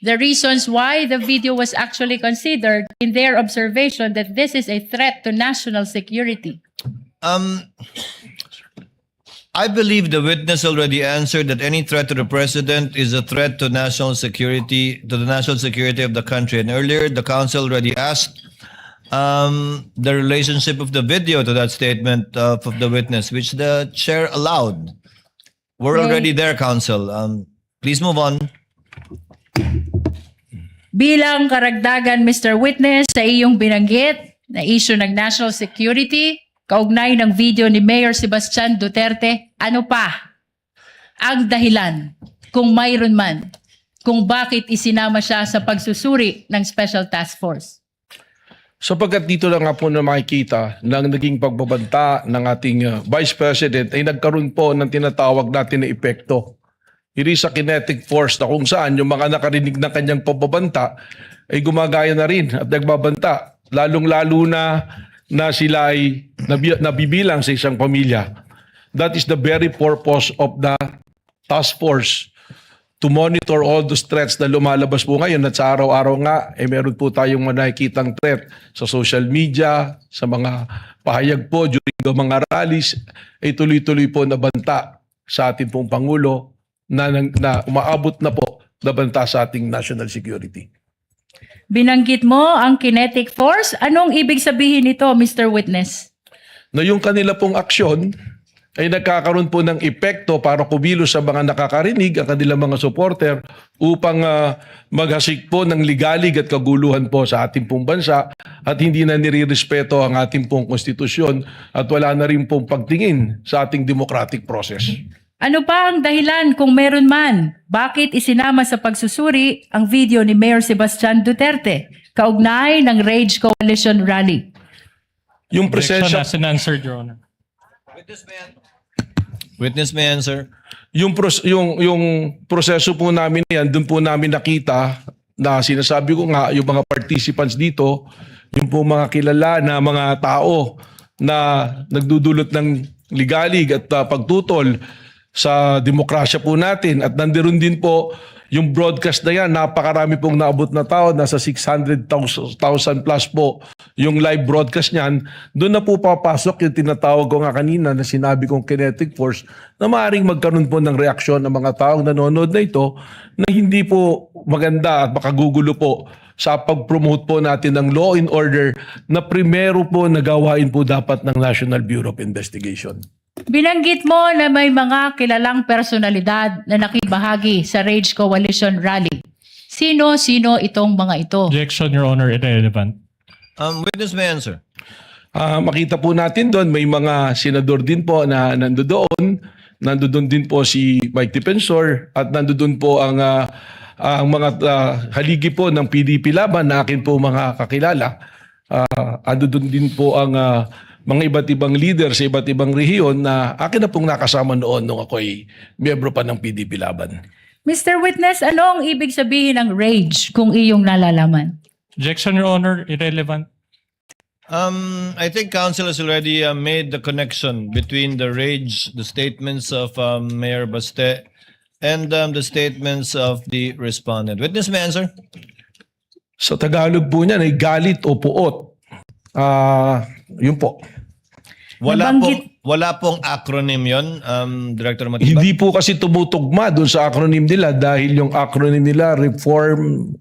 the reasons why the video was actually considered in their observation that this is a threat to national security. I believe the witness already answered that any threat to the president is a threat to national security, to the national security of the country. And earlier, the counsel already asked the relationship of the video to that statement of the witness, which the chair allowed. We're already there, counsel. Please move on. Bilang karagdagan, Mr. Witness, sa iyong binanggit na issue ng national security, kaugnay ng video ni Mayor Sebastian Duterte, ano pa ang dahilan, kung mayroon man, kung bakit isinama siya sa pagsusuri ng Special Task Force? Sapagkat dito lang nga po na makikita ng naging pagbabanta ng ating Vice President ay nagkaroon po ng tinatawag natin na epekto. It is a kinetic force na kung saan yung mga nakarinig ng kanyang pagbabanta ay gumagaya na rin at nagbabanta. Lalong-lalo na sila ay nabibilang sa isang pamilya. That is the very purpose of the task force, to monitor all those threats na lumalabas po ngayon at sa araw-araw nga, meron po tayong nakikitang threat sa social media, sa mga pahayag po during the mga rallies, ay tuloy-tuloy po na banta sa ating pong Pangulo na umaabot na po na banta sa ating national security. Binanggit mo ang kinetic force. Anong ibig sabihin nito, Mr. Witness? Na yung kanila pong aksyon ay nagkakaroon po ng epekto para kumilos sa mga nakakarinig, ang kanilang mga supporter, upang maghasik po ng ligalig at kaguluhan po sa ating pong bansa at hindi na nirirespeto ang ating pong konstitusyon at wala na rin pong pagtingin sa ating democratic process. Ano pa ang dahilan kung meron man? Bakit isinama sa pagsusuri ang video ni Mayor Sebastian Duterte kaugnay ng Rage Coalition Rally? Yung Objection presensya, has been answered, Your Honor. Witness may answer. yung proseso po namin yan, doon po namin nakita na sinasabi ko nga, yung mga participants dito, yung po mga kilala na mga tao na nagdudulot ng ligalig at pagtutol sa demokrasya po natin. At nandiyon din po yung broadcast na yan, napakarami pong naabot na tao, nasa 600,000 plus po yung live broadcast niyan. Doon na po papasok yung tinatawag ko nga kanina na sinabi kong kinetic force na maaaring magkaroon po ng reaksyon ng mga taong nanonood na ito na hindi po maganda at makagugulo po sa pag-promote po natin ng law and order na primero po nagawain po dapat ng National Bureau of Investigation. Binanggit mo na may mga kilalang personalidad na nakibahagi sa Rage Coalition Rally. Sino-sino itong mga ito? Objection, Your Honor, irrelevant. Witness may answer. Makita po natin doon, may mga senador din po na nandoon. Nandoon din po si Mike Defensor at nandoon po ang mga haligi po ng PDP Laban na akin po mga kakilala. Nandoon din po ang mga iba't ibang leader sa iba't ibang rehiyon na akin na pong nakasama noon nung ako'y miyembro pa ng PDP Laban. Mr. Witness, ano ang ibig sabihin ng rage kung iyong nalalaman? Objection, Your Honor, irrelevant. I think council has already made the connection between the rage, the statements of Mayor Baste, and the statements of the respondent. Witness may answer. Sa Tagalog po niyan ay galit o puot. Yun po. Wala pong acronym yon, Director Matibag. Hindi po kasi tumutugma doon sa acronym nila dahil yung acronym nila Reform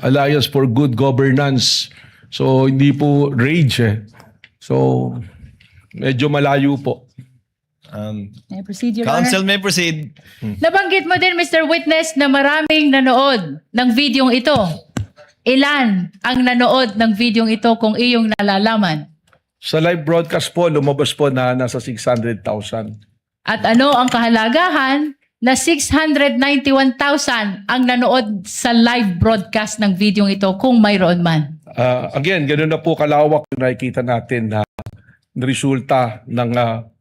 Alliance for Good Governance. So hindi po RAGE eh. So medyo malayo po. May procedure, Your Council Honor. may proceed. Nabanggit mo din, Mr. Witness, na maraming nanood ng videong ito. Ilan ang nanood ng videong ito kung iyong nalalaman? Sa live broadcast po, lumabas po na nasa 600,000. At ano ang kahalagahan na 691,000 ang nanood sa live broadcast ng videong ito kung mayroon man? Again, ganoon na po kalawak yung nakikita natin na resulta ng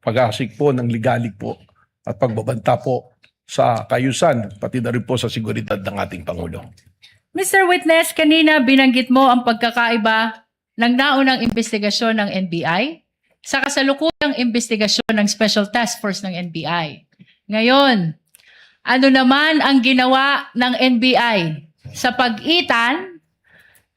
pag-asik po ng ligalig po at pagbabanta po sa kayusan, pati na rin po sa seguridad ng ating Pangulo. Mr. Witness, kanina binanggit mo ang pagkakaiba ng naunang investigasyon ng NBI sa kasalukuyang investigasyon ng Special Task Force ng NBI. Ngayon, ano naman ang ginawa ng NBI sa pagitan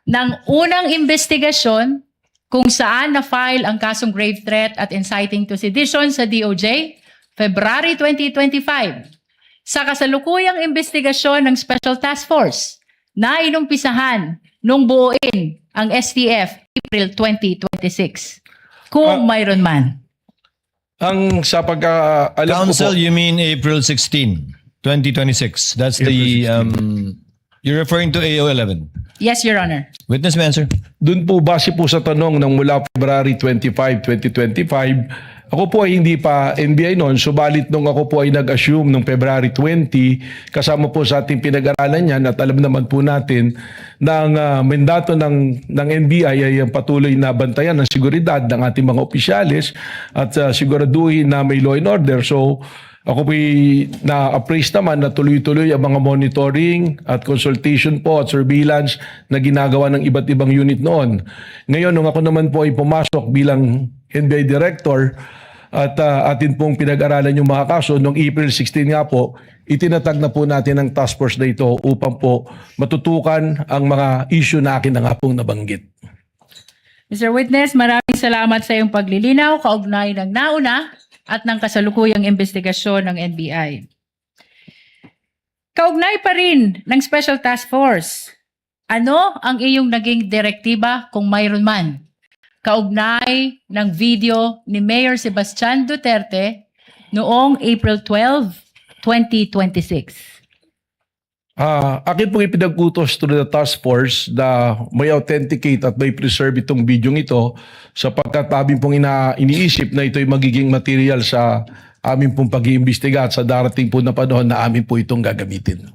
ng unang investigasyon kung saan na-file ang kasong grave threat at inciting to sedition sa DOJ, February 2025, sa kasalukuyang investigasyon ng Special Task Force na inumpisahan nung buuin ang STF April 2026. Kung mayroon man. Ang sa pagkaalam ko po, Council, you mean April 16, 2026. That's the, you're referring to AO11. Yes, Your Honor. Witness may answer. dun po base po sa tanong ng mula February 25, 2025, ako po ay hindi pa NBI noon, subalit nung ako po ay nag-assume nung February 20, kasama po sa ating pinag-aralan yan at alam naman po natin na ang mandato ng NBI ay ang patuloy na bantayan ng seguridad ng ating mga opisyalis at siguraduhin na may law and order. So ako po na-appraise naman na tuloy-tuloy ang mga monitoring at consultation po at surveillance na ginagawa ng iba't ibang unit noon. Ngayon, nung ako naman po ay pumasok bilang NBI Director at atin pong pinag-aralan yung mga kaso, noong April 16 nga po, itinatag na po natin ang task force na ito upang po matutukan ang mga issue na akin na nga pong nabanggit. Mr. Witness, maraming salamat sa iyong paglilinaw, kaugnay ng nauna at ng kasalukuyang investigasyon ng NBI. Kaugnay pa rin ng Special Task Force, Ano ang iyong naging direktiba kung mayroon man? Kaugnay ng video ni Mayor Sebastian Duterte noong April 12, 2026. Akin pong ipinag-utos to the task force na may authenticate at may preserve itong video ito sapagkat amin pong iniisip na ito'y magiging material sa amin pong pag-iimbestiga at sa darating po na panahon na amin po itong gagamitin.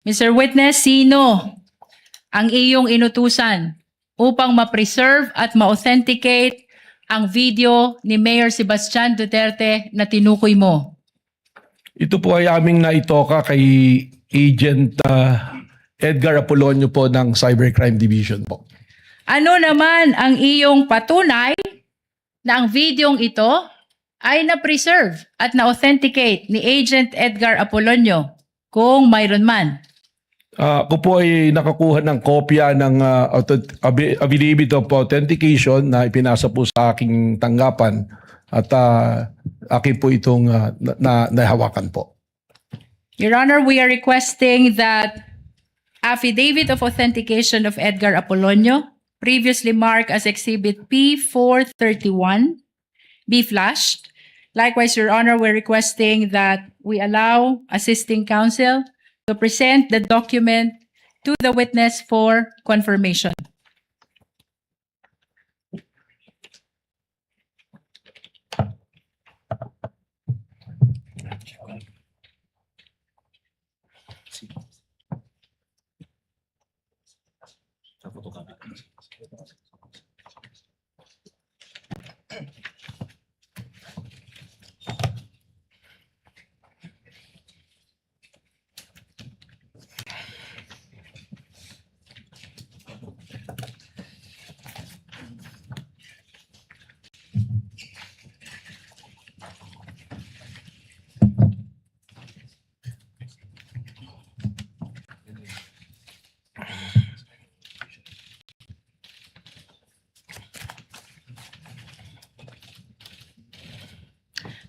Mr. Witness, sino ang iyong inutusan upang ma-preserve at ma-authenticate ang video ni Mayor Sebastian Duterte na tinukoy mo? Ito po ay aming naitoka kay Agent Edgar Apolonio po ng Cybercrime Division po. Ano naman ang iyong patunay na ang videong ito ay na-preserve at na-authenticate ni Agent Edgar Apolonio kung mayroon man? Ako po ay nakakuha ng kopya ng affidavit of authentication na ipinasa po sa aking tanggapan at akin po itong nahawakan po. Your Honor, we are requesting that affidavit of authentication of Edgar Apolonio, previously marked as Exhibit P431, be flashed. Likewise, Your Honor, we're requesting that we allow assisting counsel to present the document to the witness for confirmation.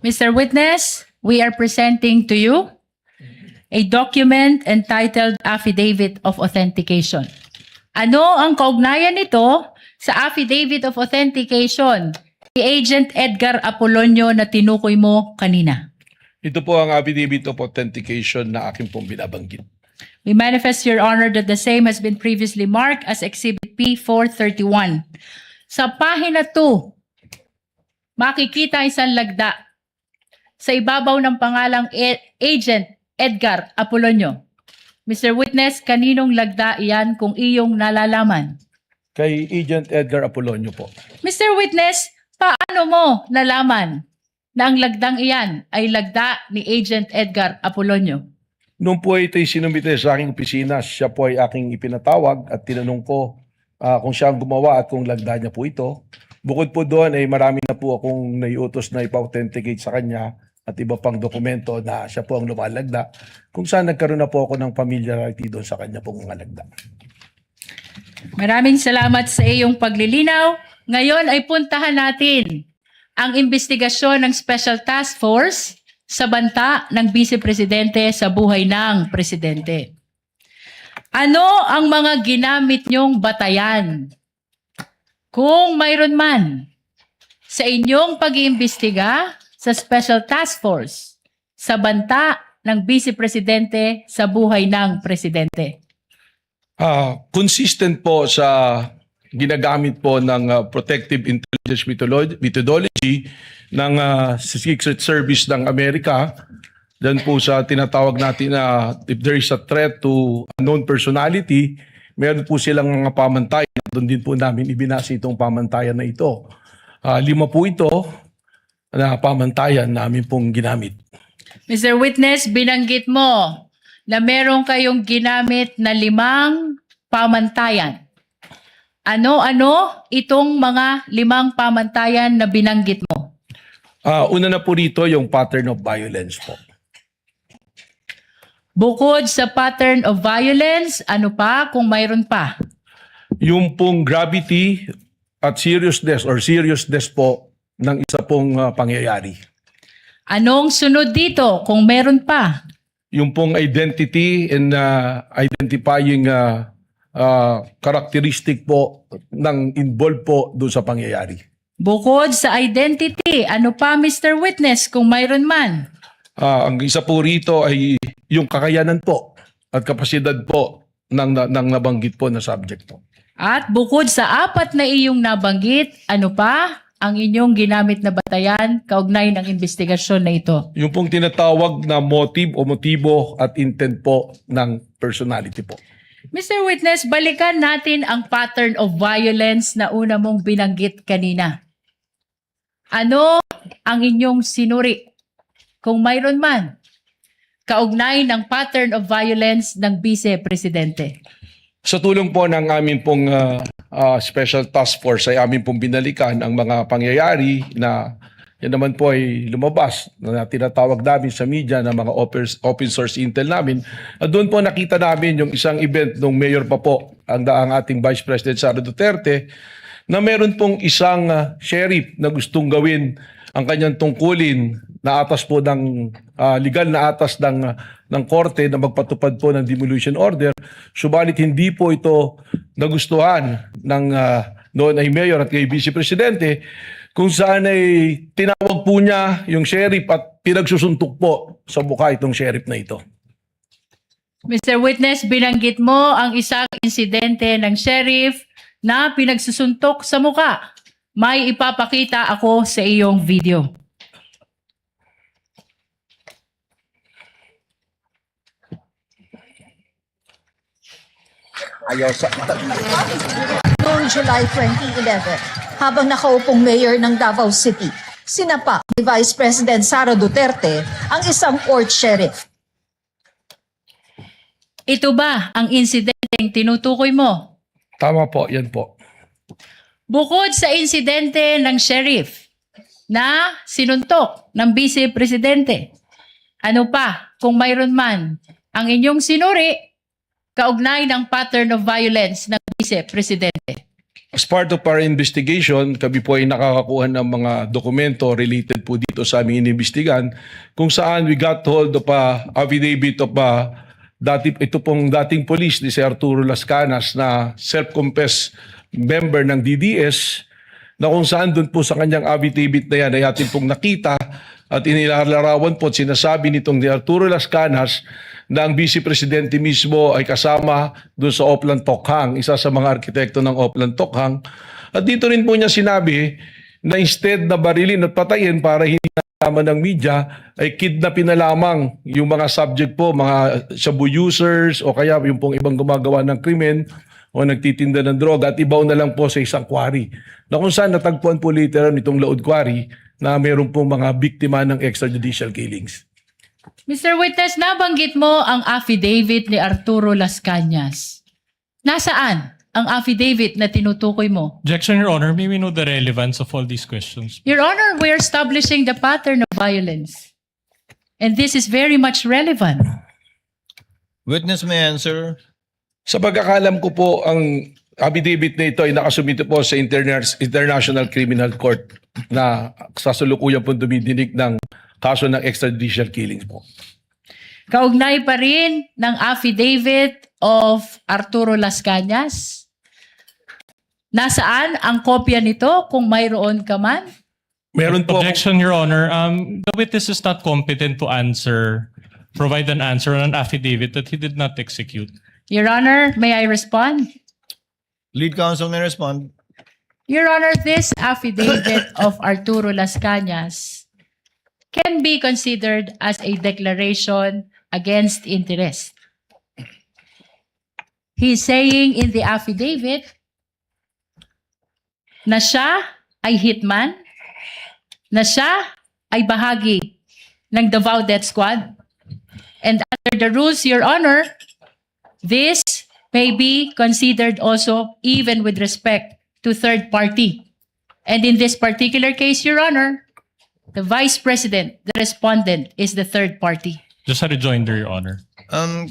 Mr. Witness, we are presenting to you a document entitled Affidavit of Authentication. Ano ang kaugnayan nito sa Affidavit of Authentication ni Agent Edgar Apolonio na tinukoy mo kanina? Ito po ang affidavit of authentication na akin pong binabanggit. We manifest, Your Honor, that the same has been previously marked as Exhibit P431. Sa pahina 2, makikita isang lagda sa ibabaw ng pangalang Agent Edgar Apolonio. Mr. Witness, kaninong lagda iyan kung iyong nalalaman? Kay Agent Edgar Apolonio po. Mr. Witness, paano mo nalaman na ang lagdang iyan ay lagda ni Agent Edgar Apolonio? Noong po ito'y sinumite sa aking opisina, siya po ay aking ipinatawag at tinanong ko kung siya ang gumawa at kung lagda niya po ito. Bukod po doon ay marami na po akong naiutos na ipa-authenticate sa kanya at iba pang dokumento na siya po ang lumalagda, kung saan nagkaroon na po ako ng familiarity doon sa kanya pong mga lagda. Maraming salamat sa iyong paglilinaw. Ngayon ay puntahan natin ang investigasyon ng Special Task Force sa banta ng Vice Presidente sa buhay ng Presidente. Ano ang mga ginamit niyong batayan? Kung mayroon man sa inyong pag-iimbestiga sa Special Task Force sa banta ng Vice Presidente sa buhay ng Presidente. Consistent po sa ginagamit po ng Protective Intelligence Methodology ng Secret Service ng Amerika. Diyan po sa tinatawag natin na if there is a threat to unknown personality, meron po silang mga pamantayan. Doon din po namin ibinasa itong pamantayan na ito. 5 po ito na pamantayan namin pong ginamit. Mr. Witness, binanggit mo na meron kayong ginamit na 5 pamantayan. Ano-ano itong mga 5 pamantayan na binanggit mo? Una na po rito yung pattern of violence po. Bukod sa pattern of violence, ano pa kung mayroon pa? Yung pong gravity at seriousness po ng isa pong pangyayari. Anong sunod dito kung meron pa? Yung pong identity and identifying karakteristik po ng involved po doon sa pangyayari. Bukod sa identity, ano pa Mr. Witness kung mayroon man? Ang isa po rito ay yung kakayanan po at kapasidad po ng nabanggit po na subject po. At bukod sa apat na iyong nabanggit, ano pa ang inyong ginamit na batayan kaugnay ng investigasyon na ito? Yung pong tinatawag na motive o motibo at intent po ng personality po. Mr. Witness, balikan natin ang pattern of violence na una mong binanggit kanina. Ano ang inyong sinuri, kung mayroon man, kaugnay ng pattern of violence ng Vice Presidente? Sa tulong po ng amin pong Special Task Force ay amin pong binalikan ang mga pangyayari na yan naman po ay lumabas na tinatawag namin sa media na mga open source intel namin. At doon po nakita namin yung isang event nung mayor pa po ang ating Vice President Sara Duterte na meron pong isang sheriff na gustong gawin ang kanyang tungkulin na atas po ng legal na atas ng korte na magpatupad po ng demolition order. Subalit hindi po ito nagustuhan ng noon ay mayor at kay Vice Presidente, kung saan ay tinawag po niya yung sheriff at pinagsusuntok po sa mukha itong sheriff na ito. Mr. Witness, binanggit mo ang isang insidente ng sheriff na pinagsusuntok sa muka. May ipapakita ako sa iyong video. Noong July 2011, habang nakaupong mayor ng Davao City, sinapa ni Vice President Sara Duterte ang isang court sheriff. Ito ba ang insidenteng tinutukoy mo? Tama po, yan po. Bukod sa insidente ng sheriff na sinuntok ng Vice Presidente, ano pa, kung mayroon man, ang inyong sinuri kaugnay ng pattern of violence ng Vice Presidente? As part of our investigation, kami po ay nakakakuha ng mga dokumento related po dito sa aming inimbestigan kung saan we got hold of a affidavit of ito pong dating police ni si Arturo Las Canas na self-confessed member ng DDS na kung saan doon po sa kanyang affidavit na yan ay atin pong nakita at inilalarawan po at sinasabi nitong ni Arturo Las Canas na ang Vice Presidente mismo ay kasama doon sa Oplan Tokhang, isa sa mga arkitekto ng Oplan Tokhang. At dito rin po niya sinabi na instead na barilin at patayin para hindi nalaman ng media, ay kidnapin na lamang yung mga subject po, mga shabu users o kaya yung pong ibang gumagawa ng krimen o nagtitinda ng droga at ibaw na lang po sa isang quarry. Na kung saan natagpuan po later nitong Laod Quarry na mayroon pong mga biktima ng extrajudicial killings. Mr. Witness, nabanggit mo ang affidavit ni Arturo Las Cañas. Nasaan ang affidavit na tinutukoy mo? Objection, Your Honor. May we know the relevance of all these questions? Your Honor, we are establishing the pattern of violence. And this is very much relevant. Witness may answer. Sa pagkakalam ko po, ang affidavit na ito ay nakasumito po sa International Criminal Court na sasalukuyan po dumidinig ng kaso ng extrajudicial killings po. Kaugnay pa rin ng affidavit of Arturo Las Cañas. Nasaan ang kopya nito kung mayroon ka man? Meron po Objection, Your Honor. The witness is not competent to provide an answer on an affidavit that he did not execute. Your Honor, may I respond? Lead counsel may respond. Your Honor, this affidavit of Arturo Las Cañas can be considered as a declaration against interest. He's saying in the affidavit na siya ay hitman, na siya ay bahagi ng Davao Death Squad. And under the rules, Your Honor, this may be considered also even with respect to third party. And in this particular case, Your Honor, the Vice President, the respondent, is the third party. Just a rejoinder, Your Honor.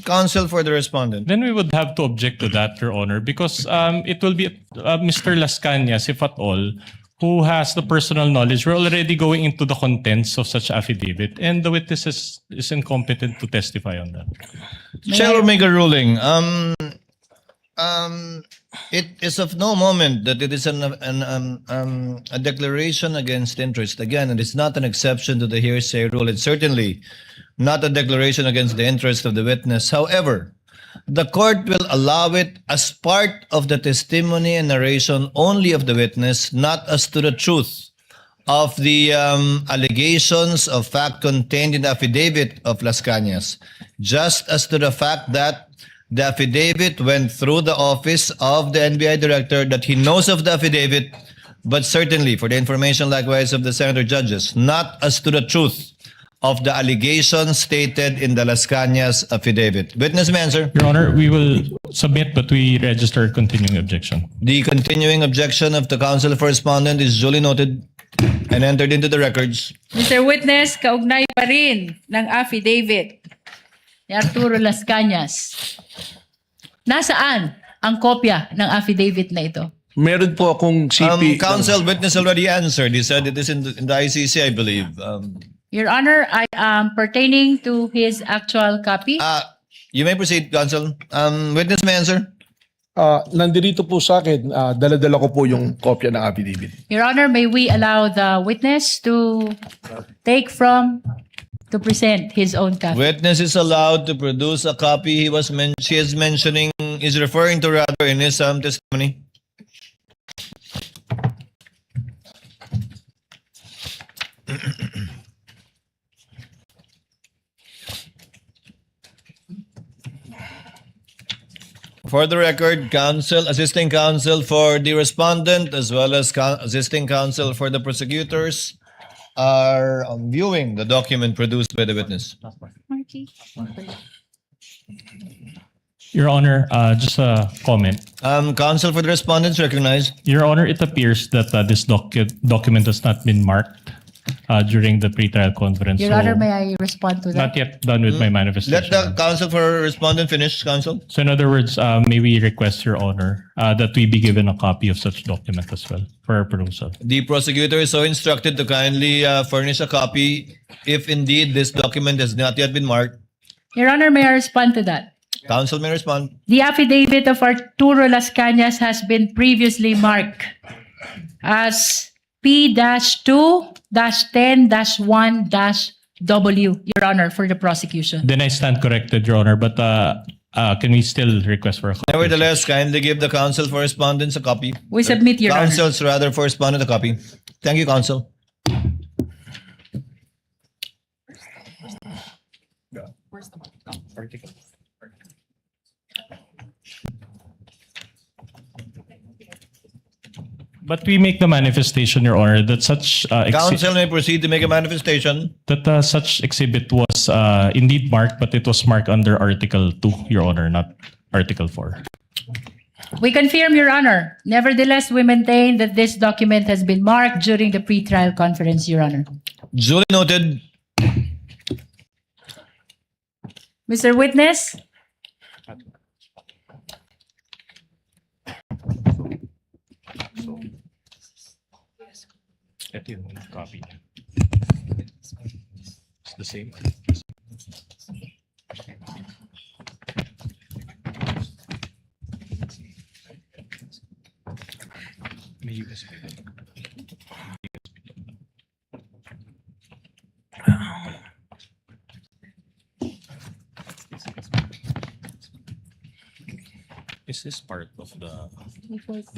Counsel for the respondent. Then we would have to object to that, Your Honor, because it will be Mr. Las Cañas, if at all, who has the personal knowledge. We're already going into the contents of such affidavit, and the witness is incompetent to testify on that. Chair will make a ruling. It is of no moment that it is a declaration against interest. Again, it is not an exception to the hearsay rule. It's certainly not a declaration against the interest of the witness. However, the court will allow it as part of the testimony and narration only of the witness, not as to the truth of the allegations of fact contained in the affidavit of Las Cañas, just as to the fact that the affidavit went through the office of the NBI director, that he knows of the affidavit, but certainly for the information likewise of the senator judges, not as to the truth of the allegations stated in the Las Cañas affidavit. Witness may answer. Your Honor, we will submit, but we register continuing objection. The continuing objection of the counsel for respondent is duly noted and entered into the records. Mr. Witness, kaugnay pa rin ng affidavit ni Arturo Las Cañas. Nasaan ang kopya ng affidavit na ito? Meron po akong CP. Counsel, witness already answered. He said it is in the ICC, I believe. Your Honor, I am pertaining to his actual copy. You may proceed, counsel. Witness may answer. Nandito po sa akin, dala-dala ko po yung kopya ng affidavit. Your Honor, may we allow the witness to present his own copy? Witness is allowed to produce a copy she is mentioning, is referring to rather in his testimony. For the record, assisting counsel for the respondent as well as assisting counsel for the prosecutors are viewing the document produced by the witness. Your Honor, just a comment. Counsel for the respondents recognized. Your Honor, it appears that this document has not been marked during the pre-trial conference. Your so Honor, may I respond to that? not yet done with my manifestation. Let the counsel for respondent finish, counsel. So in other words, may we request, Your Honor, that we be given a copy of such document as well for our perusal. The prosecutor is so instructed to kindly furnish a copy if indeed this document has not yet been marked. Your Honor, may I respond to that? Counsel may respond. The affidavit of Arturo Las Cañas has been previously marked as P-2-10-1-W, Your Honor, for the prosecution. Then I stand corrected, Your Honor, but can we still request for a copy? Nevertheless, kindly give the counsel for respondents a copy. We submit, Your Honor. Counsels rather for respondent a copy. Thank you, counsel. But we make the manifestation, Your Honor, that such Counsel may proceed to make a manifestation. such exhibit was indeed marked, but it was marked under Article 2, Your Honor, not Article 4. We confirm, Your Honor. Nevertheless, we maintain that this document has been marked during the pre-trial conference, Your Honor. Duly noted. Mr. Witness, Ito yung copy niya. It's the same. May USB. Is this part of the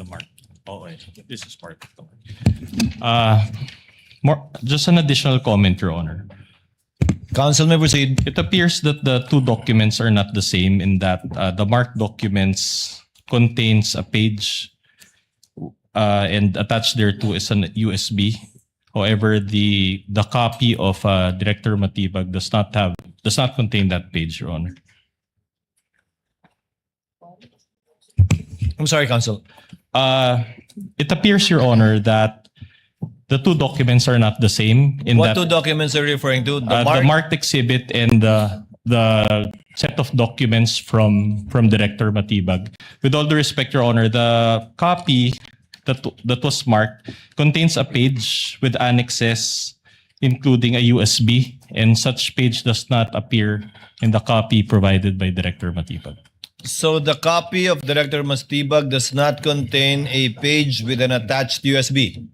mark? Oh, this is part of the mark. Just an additional comment, Your Honor. Counsel may proceed. It appears that the two documents are not the same in that the marked documents contains a page and attached thereto is an USB. However, the copy of Director Matibag does not contain that page, Your Honor. I'm sorry, counsel. It appears, Your Honor, that the two documents are not the same. In What that, two documents are you referring to? the marked exhibit and the set of documents from Director Matibag. With all due respect, Your Honor, the copy that was marked contains a page with annexes, including a USB, and such page does not appear in the copy provided by Director Matibag. So the copy of Director Mastibag does not contain a page with an attached USB.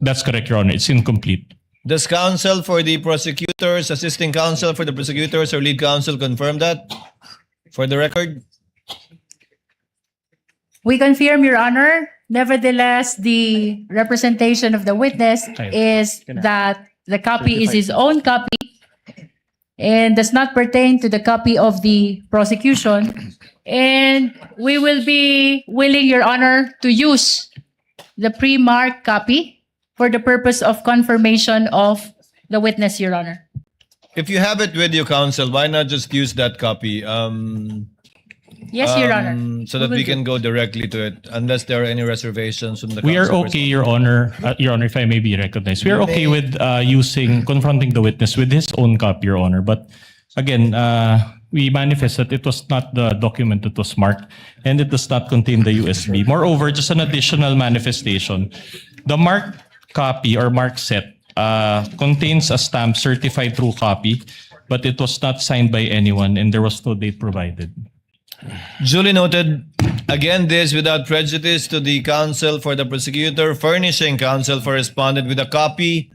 That's correct, Your Honor. It's incomplete. Does counsel for the prosecutors, assisting counsel for the prosecutors, or lead counsel confirm that? For the record? We confirm, Your Honor. Nevertheless, the representation of the witness is that the copy is his own copy and does not pertain to the copy of the prosecution. And we will be willing, Your Honor, to use the pre-marked copy for the purpose of confirmation of the witness, Your Honor. If you have it with you, counsel, why not just use that copy? Yes, Your Honor. So that will we do. can go directly to it, unless there are any reservations from the We are counsel okay, Your Honor. Your Honor, if I may be recognized. We are okay with confronting the witness with his own copy, Your Honor. But again, we manifest that it was not the document that was marked and it does not contain the USB. Moreover, just an additional manifestation. The marked copy or marked set contains a stamp certified true copy, but it was not signed by anyone and there was no date provided. Duly noted. Again, this without prejudice to the counsel for the prosecutor, furnishing counsel for respondent with a copy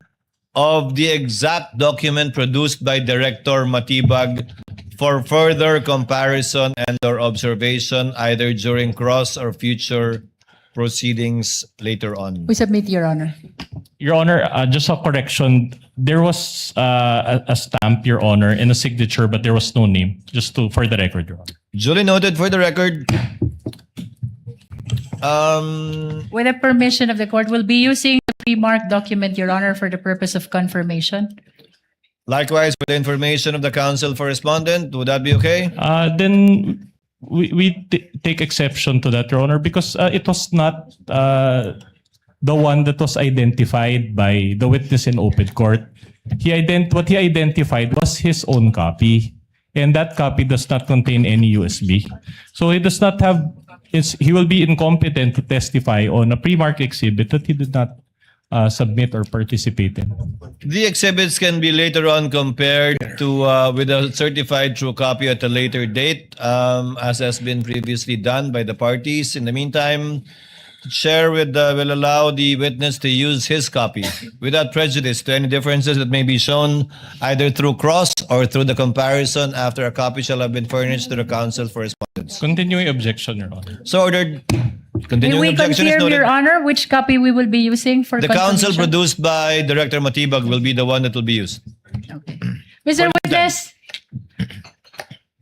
of the exact document produced by Director Matibag for further comparison and or observation either during cross or future proceedings later on. We submit, Your Honor. Your Honor, just a correction. There was a stamp, Your Honor, and a signature, but there was no name. Just for the record, Your Honor. Duly noted for the record. With the permission of the court, we'll be using the pre-marked document, Your Honor, for the purpose of confirmation. Likewise, for the information of the counsel for respondent, would that be okay? Then we take exception to that, Your Honor, because it was not the one that was identified by the witness in open court. What he identified was his own copy, and that copy does not contain any USB. So he does not have. He will be incompetent to testify on a pre-marked exhibit that he did not submit or participate in. The exhibits can be later on compared to with a certified true copy at a later date, as has been previously done by the parties. In the meantime, Chair will allow the witness to use his copy without prejudice to any differences that may be shown either through cross or through the comparison after a copy shall have been furnished to the counsel for respondents. Continuing objection, Your Honor. So ordered. Will Continuing we objection is confirm, noted. Your Honor, which copy we will be using for The confirmation? counsel produced by Director Matibag will be the one that will be used. Mr. Witness,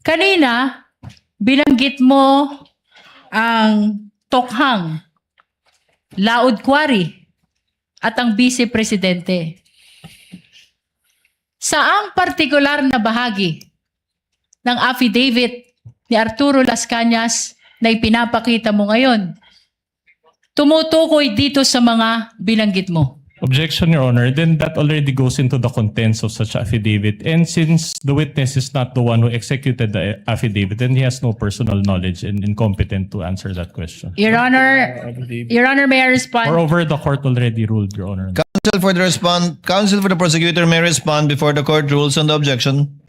kanina, binanggit mo ang Tokhang, Laod Quarry, at ang Vice Presidente. Saang partikular na bahagi ng affidavit ni Arturo Las Cañas na ipinapakita mo ngayon tumutukoy dito sa mga binanggit mo? Objection, Your Honor. Then that already goes into the contents of such affidavit. And since the witness is not the one who executed the affidavit, then he has no personal knowledge and incompetent to answer that question. Your Honor, may I respond? Moreover, the court already ruled, Your Honor. Counsel for the prosecutor may respond before the court rules on the objection.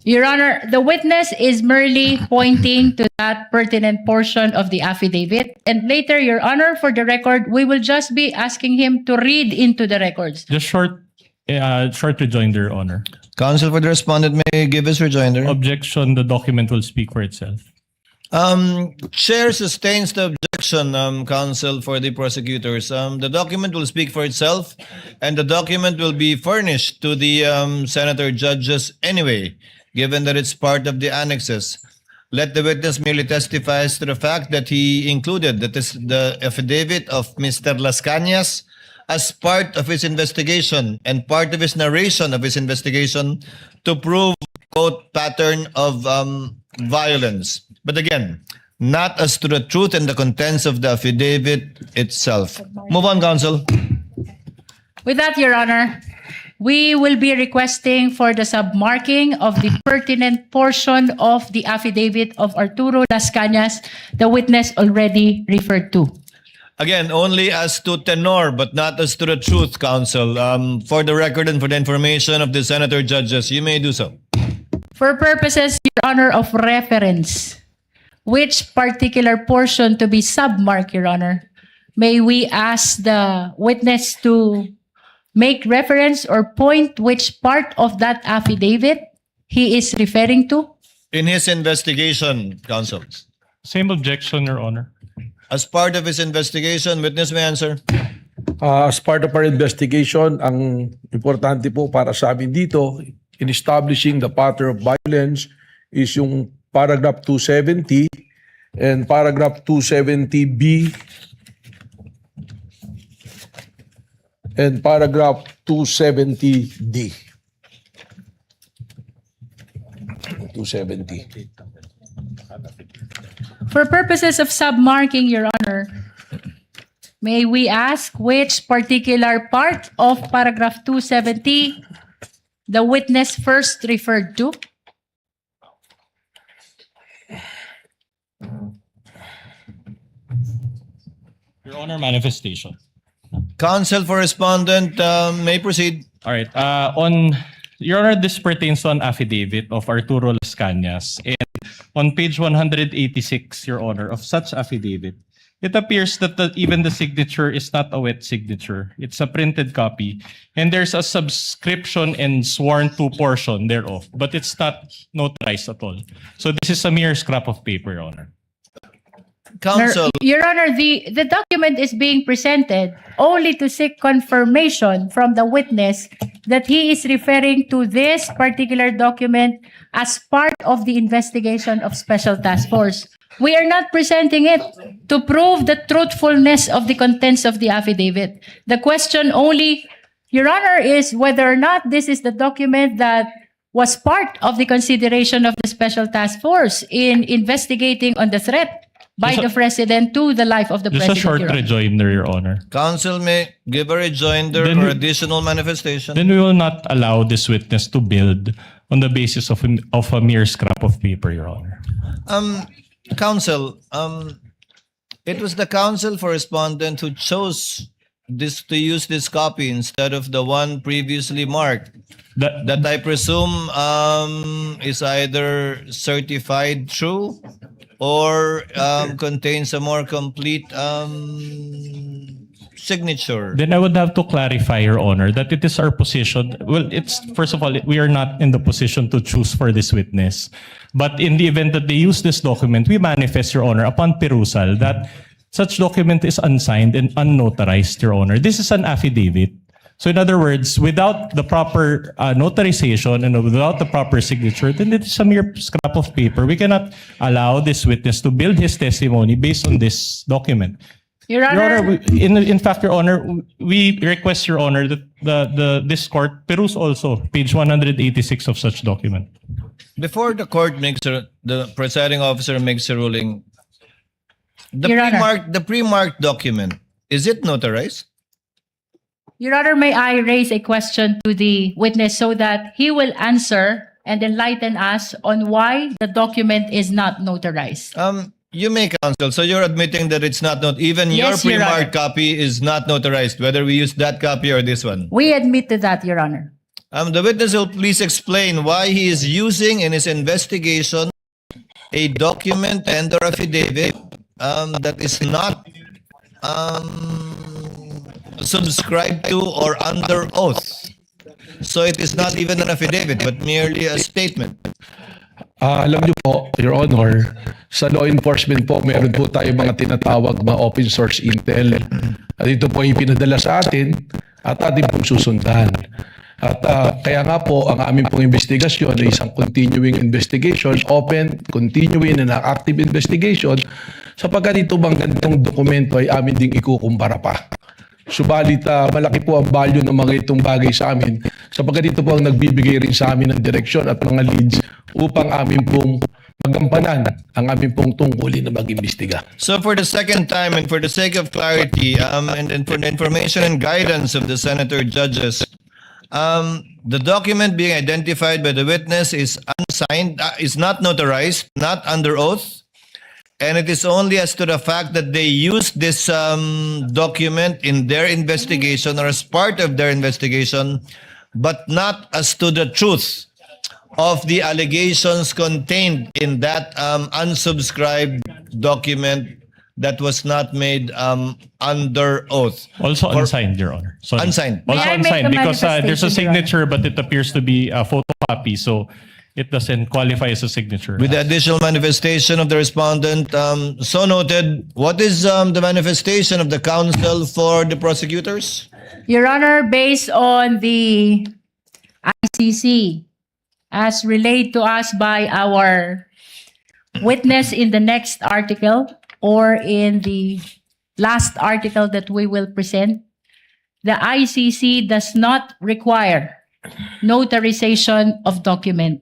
Your Honor, the witness is merely pointing to that pertinent portion of the affidavit. And later, Your Honor, for the record, we will just be asking him to read into the records. Just short rejoinder, Your Honor. Counsel for the respondent may give his rejoinder. Objection, the document will speak for itself. Chair sustains the objection, counsel for the prosecutors. The document will speak for itself, and the document will be furnished to the senator judges anyway, given that it's part of the annexes. Let the witness merely testifies to the fact that he included the affidavit of Mr. Las Cañas as part of his investigation and part of his narration of his investigation to prove, quote, pattern of violence. But again, not as to the truth and the contents of the affidavit itself. Move on, counsel. With that, Your Honor, we will be requesting for the submarking of the pertinent portion of the affidavit of Arturo Las Cañas, the witness already referred to. Again, only as to tenor, but not as to the truth, counsel. For the record and for the information of the senator judges, you may do so. For purposes, Your Honor, of reference, which particular portion to be submarked, Your Honor? May we ask the witness to make reference or point which part of that affidavit he is referring to? In his investigation, counsel. Same objection, Your Honor. As part of his investigation, witness may answer. As part of our investigation, ang importante po para sa amin dito, in establishing the pattern of violence is yung paragraph 270 and paragraph 270B and paragraph 270D. 270. For purposes of submarking, Your Honor, may we ask which particular part of paragraph 270 the witness first referred to? Your Honor, manifestation. Counsel for respondent may proceed. All right. Your Honor, this pertains to an affidavit of Arturo Las Cañas. And on page 186, Your Honor, of such affidavit, it appears that even the signature is not a wet signature. It's a printed copy. And there's a subscription and sworn to portion thereof, but it's not notarized at all. So this is a mere scrap of paper, Your Honor. Counsel, Your Honor, the document is being presented only to seek confirmation from the witness that he is referring to this particular document as part of the investigation of Special Task Force. We are not presenting it to prove the truthfulness of the contents of the affidavit. The question only, Your Honor, is whether or not this is the document that was part of the consideration of the Special Task Force in investigating on the threat by the President to the life of the Just President. a short Your Honor. rejoinder, Your Honor. counsel may give a rejoinder Then or we- additional manifestation. Then we will not allow this witness to build on the basis of a mere scrap of paper, Your Honor. Counsel, it was the counsel for respondent who chose this to use this copy instead of the one previously marked. That I presume is either certified true or contains a more complete signature. Then I would have to clarify, Your Honor, that it is our position. Well, it's first of all, we are not in the position to choose for this witness. But in the event that they use this document, we manifest, Your Honor, upon perusal that such document is unsigned and unnotarized, Your Honor. This is an affidavit. So in other words, without the proper notarization and without the proper signature, then it is a mere scrap of paper. We cannot allow this witness to build his testimony based on this document. Your Honor, Your Honor, in fact, Your Honor, we request, Your Honor, that this court peruse also page 186 of such document. Before the court the presiding officer makes a ruling, Your Honor. the pre-marked document, is it notarized? Your Honor, may I raise a question to the witness so that he will answer and enlighten us on why the document is not notarized? You may, counsel. So you're admitting that it's not even Yes, your Your Honor. pre-marked copy is not notarized, whether we use that copy or this one. We admit to that, Your Honor. The witness will please explain why he is using in his investigation a document and or affidavit that is not subscribed to or under oath. So it is not even an affidavit, but merely a statement. Alam niyo po, Your Honor, sa law enforcement po, meron po tayo mga tinatawag na open source intel. At ito po yung pinadala sa atin at atin pong susundan. At kaya nga po, ang aming pong investigasyon ay isang continuing investigation, open, continuing and active investigation, sapagkat ito bang ganitong dokumento ay amin ding ikukumpara pa. Subalit malaki po ang value ng mga itong bagay sa amin sapagkat ito po ang nagbibigay rin sa amin ng direksyon at mga leads upang amin pong magampanan ang amin pong tungkulin na mag-imbestiga. So for the second time and for the sake of clarity and for the information and guidance of the senator judges, the document being identified by the witness is unsigned, is not notarized, not under oath, and it is only as to the fact that they used this document in their investigation or as part of their investigation, but not as to the truth of the allegations contained in that unsubscribed document that was not made under oath. Also unsigned, Your Honor. Sorry. Unsigned. May Also I make unsigned a because there's a manifestation, Your Honor? signature, but it appears to be a photocopy, so it doesn't qualify as a signature. With the additional manifestation of the respondent, so noted. What is the manifestation of the counsel for the prosecutors? Your Honor, based on the ICC, as relayed to us by our witness in the next article or in the last article that we will present, the ICC does not require notarization of document.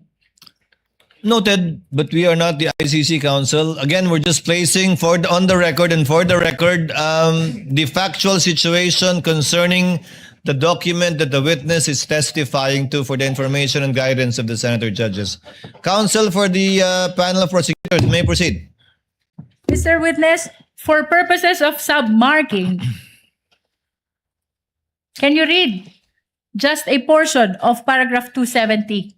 Noted, but we are not the ICC counsel. Again, we're just placing on the record and for the record the factual situation concerning the document that the witness is testifying to for the information and guidance of the senator judges. Counsel for the panel of prosecutors, may proceed. Mr. Witness, for purposes of submarking, can you read just a portion of paragraph 270?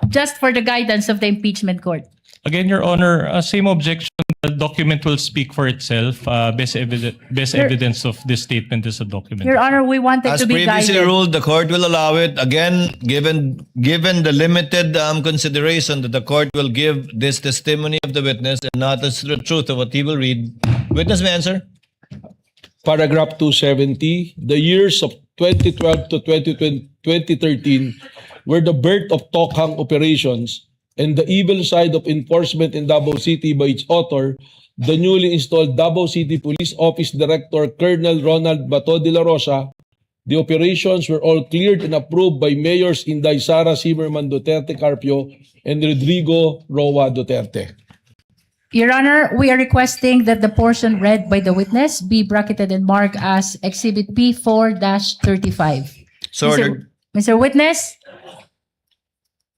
Just for the guidance of the impeachment court. Again, Your Honor, same objection. The document will speak for itself. Best evidence of this statement is a document. Your Honor, we wanted As to be previously guided. ruled, the court will allow it. Again, given the limited consideration that the court will give this testimony of the witness and not as the truth of what he will read. Witness may answer. Paragraph 270, the years of 2012 to 2013 were the birth of Tokhang operations and the evil side of enforcement in Davao City by its author, the newly installed Davao City Police Office Director Colonel Ronald Bato de la Rosa. The operations were all cleared and approved by Mayors Inday Sara Zimmerman Duterte Carpio and Rodrigo Roa Duterte. Your Honor, we are requesting that the portion read by the witness be bracketed and marked as Exhibit P4-35. So ordered. Mr. Witness,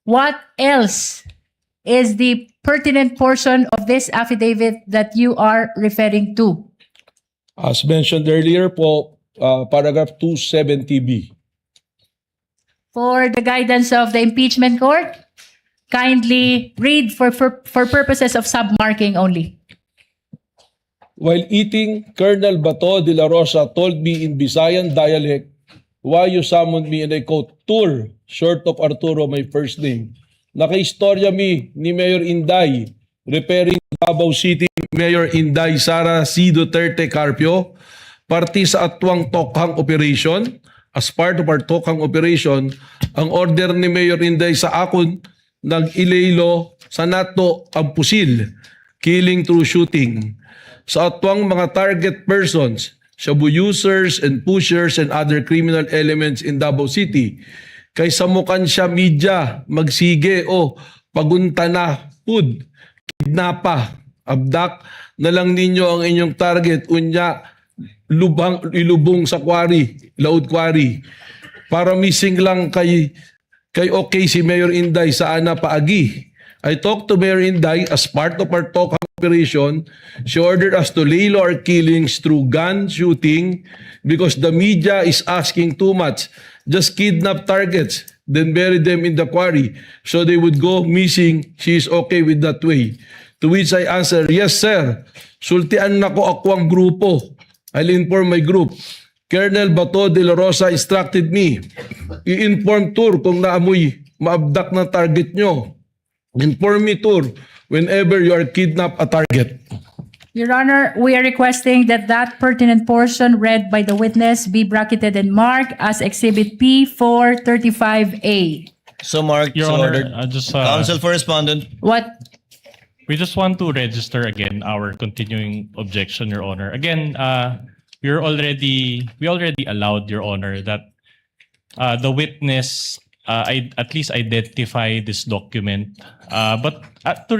what else is the pertinent portion of this affidavit that you are referring to? As mentioned earlier po, paragraph 270B. For the guidance of the impeachment court, kindly read for purposes of submarking only. While eating, Colonel Bato de la Rosa told me in Visayan dialect, why you summoned me, and I quote, Tur, short of Arturo, my first name. Nakaistorya mi ni Mayor Inday, referring to Davao City Mayor Inday Sara C. Duterte Carpio, party sa atwang Tokhang operation. As part of our Tokhang operation, ang order ni Mayor Inday sa akon, nag-ilaylo sa nato ang pusil, killing through shooting. Sa atwang mga target persons, shabu users and pushers and other criminal elements in Davao City. Kaysa mukan siya media, magsige o pagunta na, pud, kidnapa, abdak na lang ninyo ang inyong target, unya, ilubong sa quarry, laod quarry. Para missing lang kay okay si Mayor Inday sa ana paagi. I talked to Mayor Inday as part of our Tokhang operation. She ordered us to laylo our killings through gun shooting because the media is asking too much. Just kidnap targets, then bury them in the quarry so they would go missing. She is okay with that way. To which I answer, yes sir, sultian na ko ako ang grupo. I'll inform my group. Colonel Bato de la Rosa instructed me. I-inform Tur kung naamoy maabdak na target nyo. Inform me, Tur, whenever you are kidnapped a target. Your Honor, we are requesting that that pertinent portion read by the witness be bracketed and marked as Exhibit P435A. So marked, Your so Honor, ordered. just Counsel for respondent. What? we just want to register again our continuing objection, Your Honor. Again, we already allowed, Your Honor, that the witness at least identify this document. But as to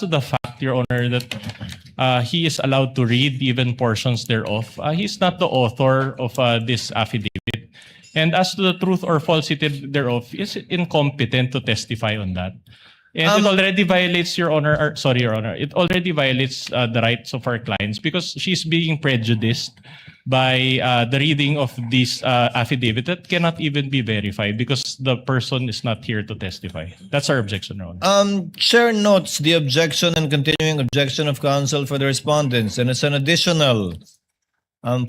the fact, Your Honor, that he is allowed to read even portions thereof. He's not the author of this affidavit. And as to the truth or falsity thereof, is incompetent to testify on that. And it already violates, Your Honor, it already violates the rights of our clients because she's being prejudiced by the reading of this affidavit that cannot even be verified because the person is not here to testify. That's our objection, Your Honor. Chair notes the objection and continuing objection of counsel for the respondents, and as an additional,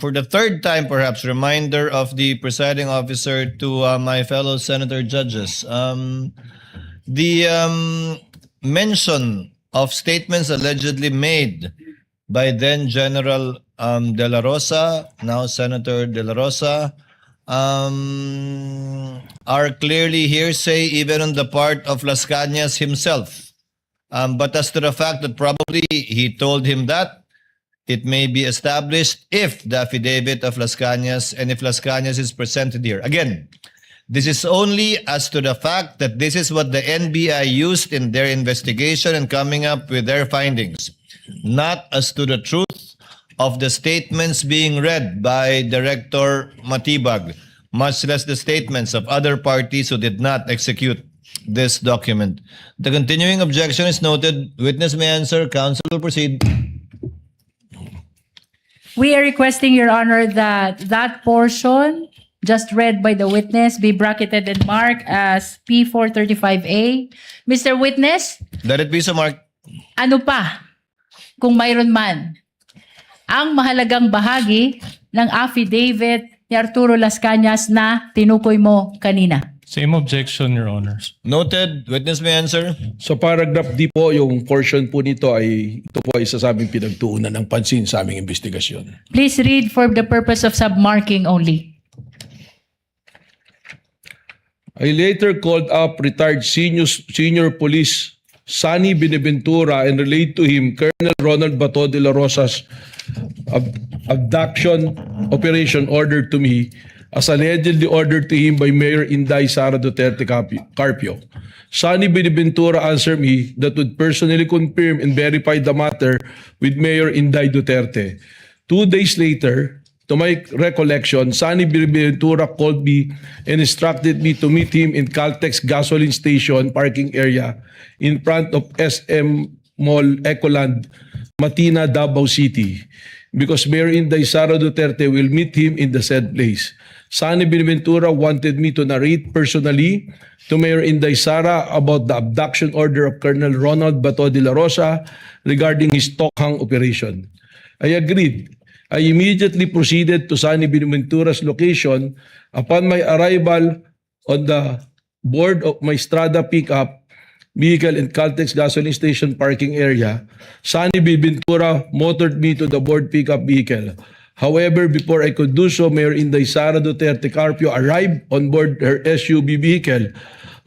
for the third time perhaps, reminder of the presiding officer to my fellow senator judges. The mention of statements allegedly made by then General De La Rosa, now Senator De La Rosa, are clearly hearsay even on the part of Las Cañas himself. But as to the fact that probably he told him that, it may be established if the affidavit of Las Cañas and if Las Cañas is presented here. Again, this is only as to the fact that this is what the NBI used in their investigation and coming up with their findings, not as to the truth of the statements being read by Director Matibag, much less the statements of other parties who did not execute this document. The continuing objection is noted. Witness may answer. Counsel will proceed. We are requesting, Your Honor, that that portion just read by the witness be bracketed and marked as P435A. Mr. Witness, Let it be so marked. ano pa, kung mayroon man, ang mahalagang bahagi ng affidavit ni Arturo Las Cañas na tinukoy mo kanina? Same objection, Your Honors. Noted. Witness may answer. Sa paragraph D po, yung portion po nito ay ito po ay isa sa aming pinagtuunan ng pansin sa aming investigasyon. Please read for the purpose of submarking only. I later called up retired senior police Sonny Benaventura and relayed to him Colonel Ronald Bato de la Rosa's abduction operation ordered to me as allegedly ordered to him by Mayor Inday Sara Duterte Carpio. Sonny Benaventura answered me that would personally confirm and verify the matter with Mayor Inday Duterte. 2 days later, to my recollection, Sonny Benaventura called me and instructed me to meet him in Caltex gasoline station parking area in front of SM Mall Ecoland, Matina, Davao City, because Mayor Inday Sara Duterte will meet him in the said place. Sonny Benaventura wanted me to narrate personally to Mayor Inday Sara about the abduction order of Colonel Ronald Bato de la Rosa regarding his Tokhang operation. I agreed. I immediately proceeded to Sonny Benaventura's location. Upon my arrival on the board of my Strada pickup vehicle in Caltex gasoline station parking area, Sonny Benaventura motored me to the board pickup vehicle. However, before I could do so, Mayor Inday Sara Duterte Carpio arrived on board her SUV vehicle,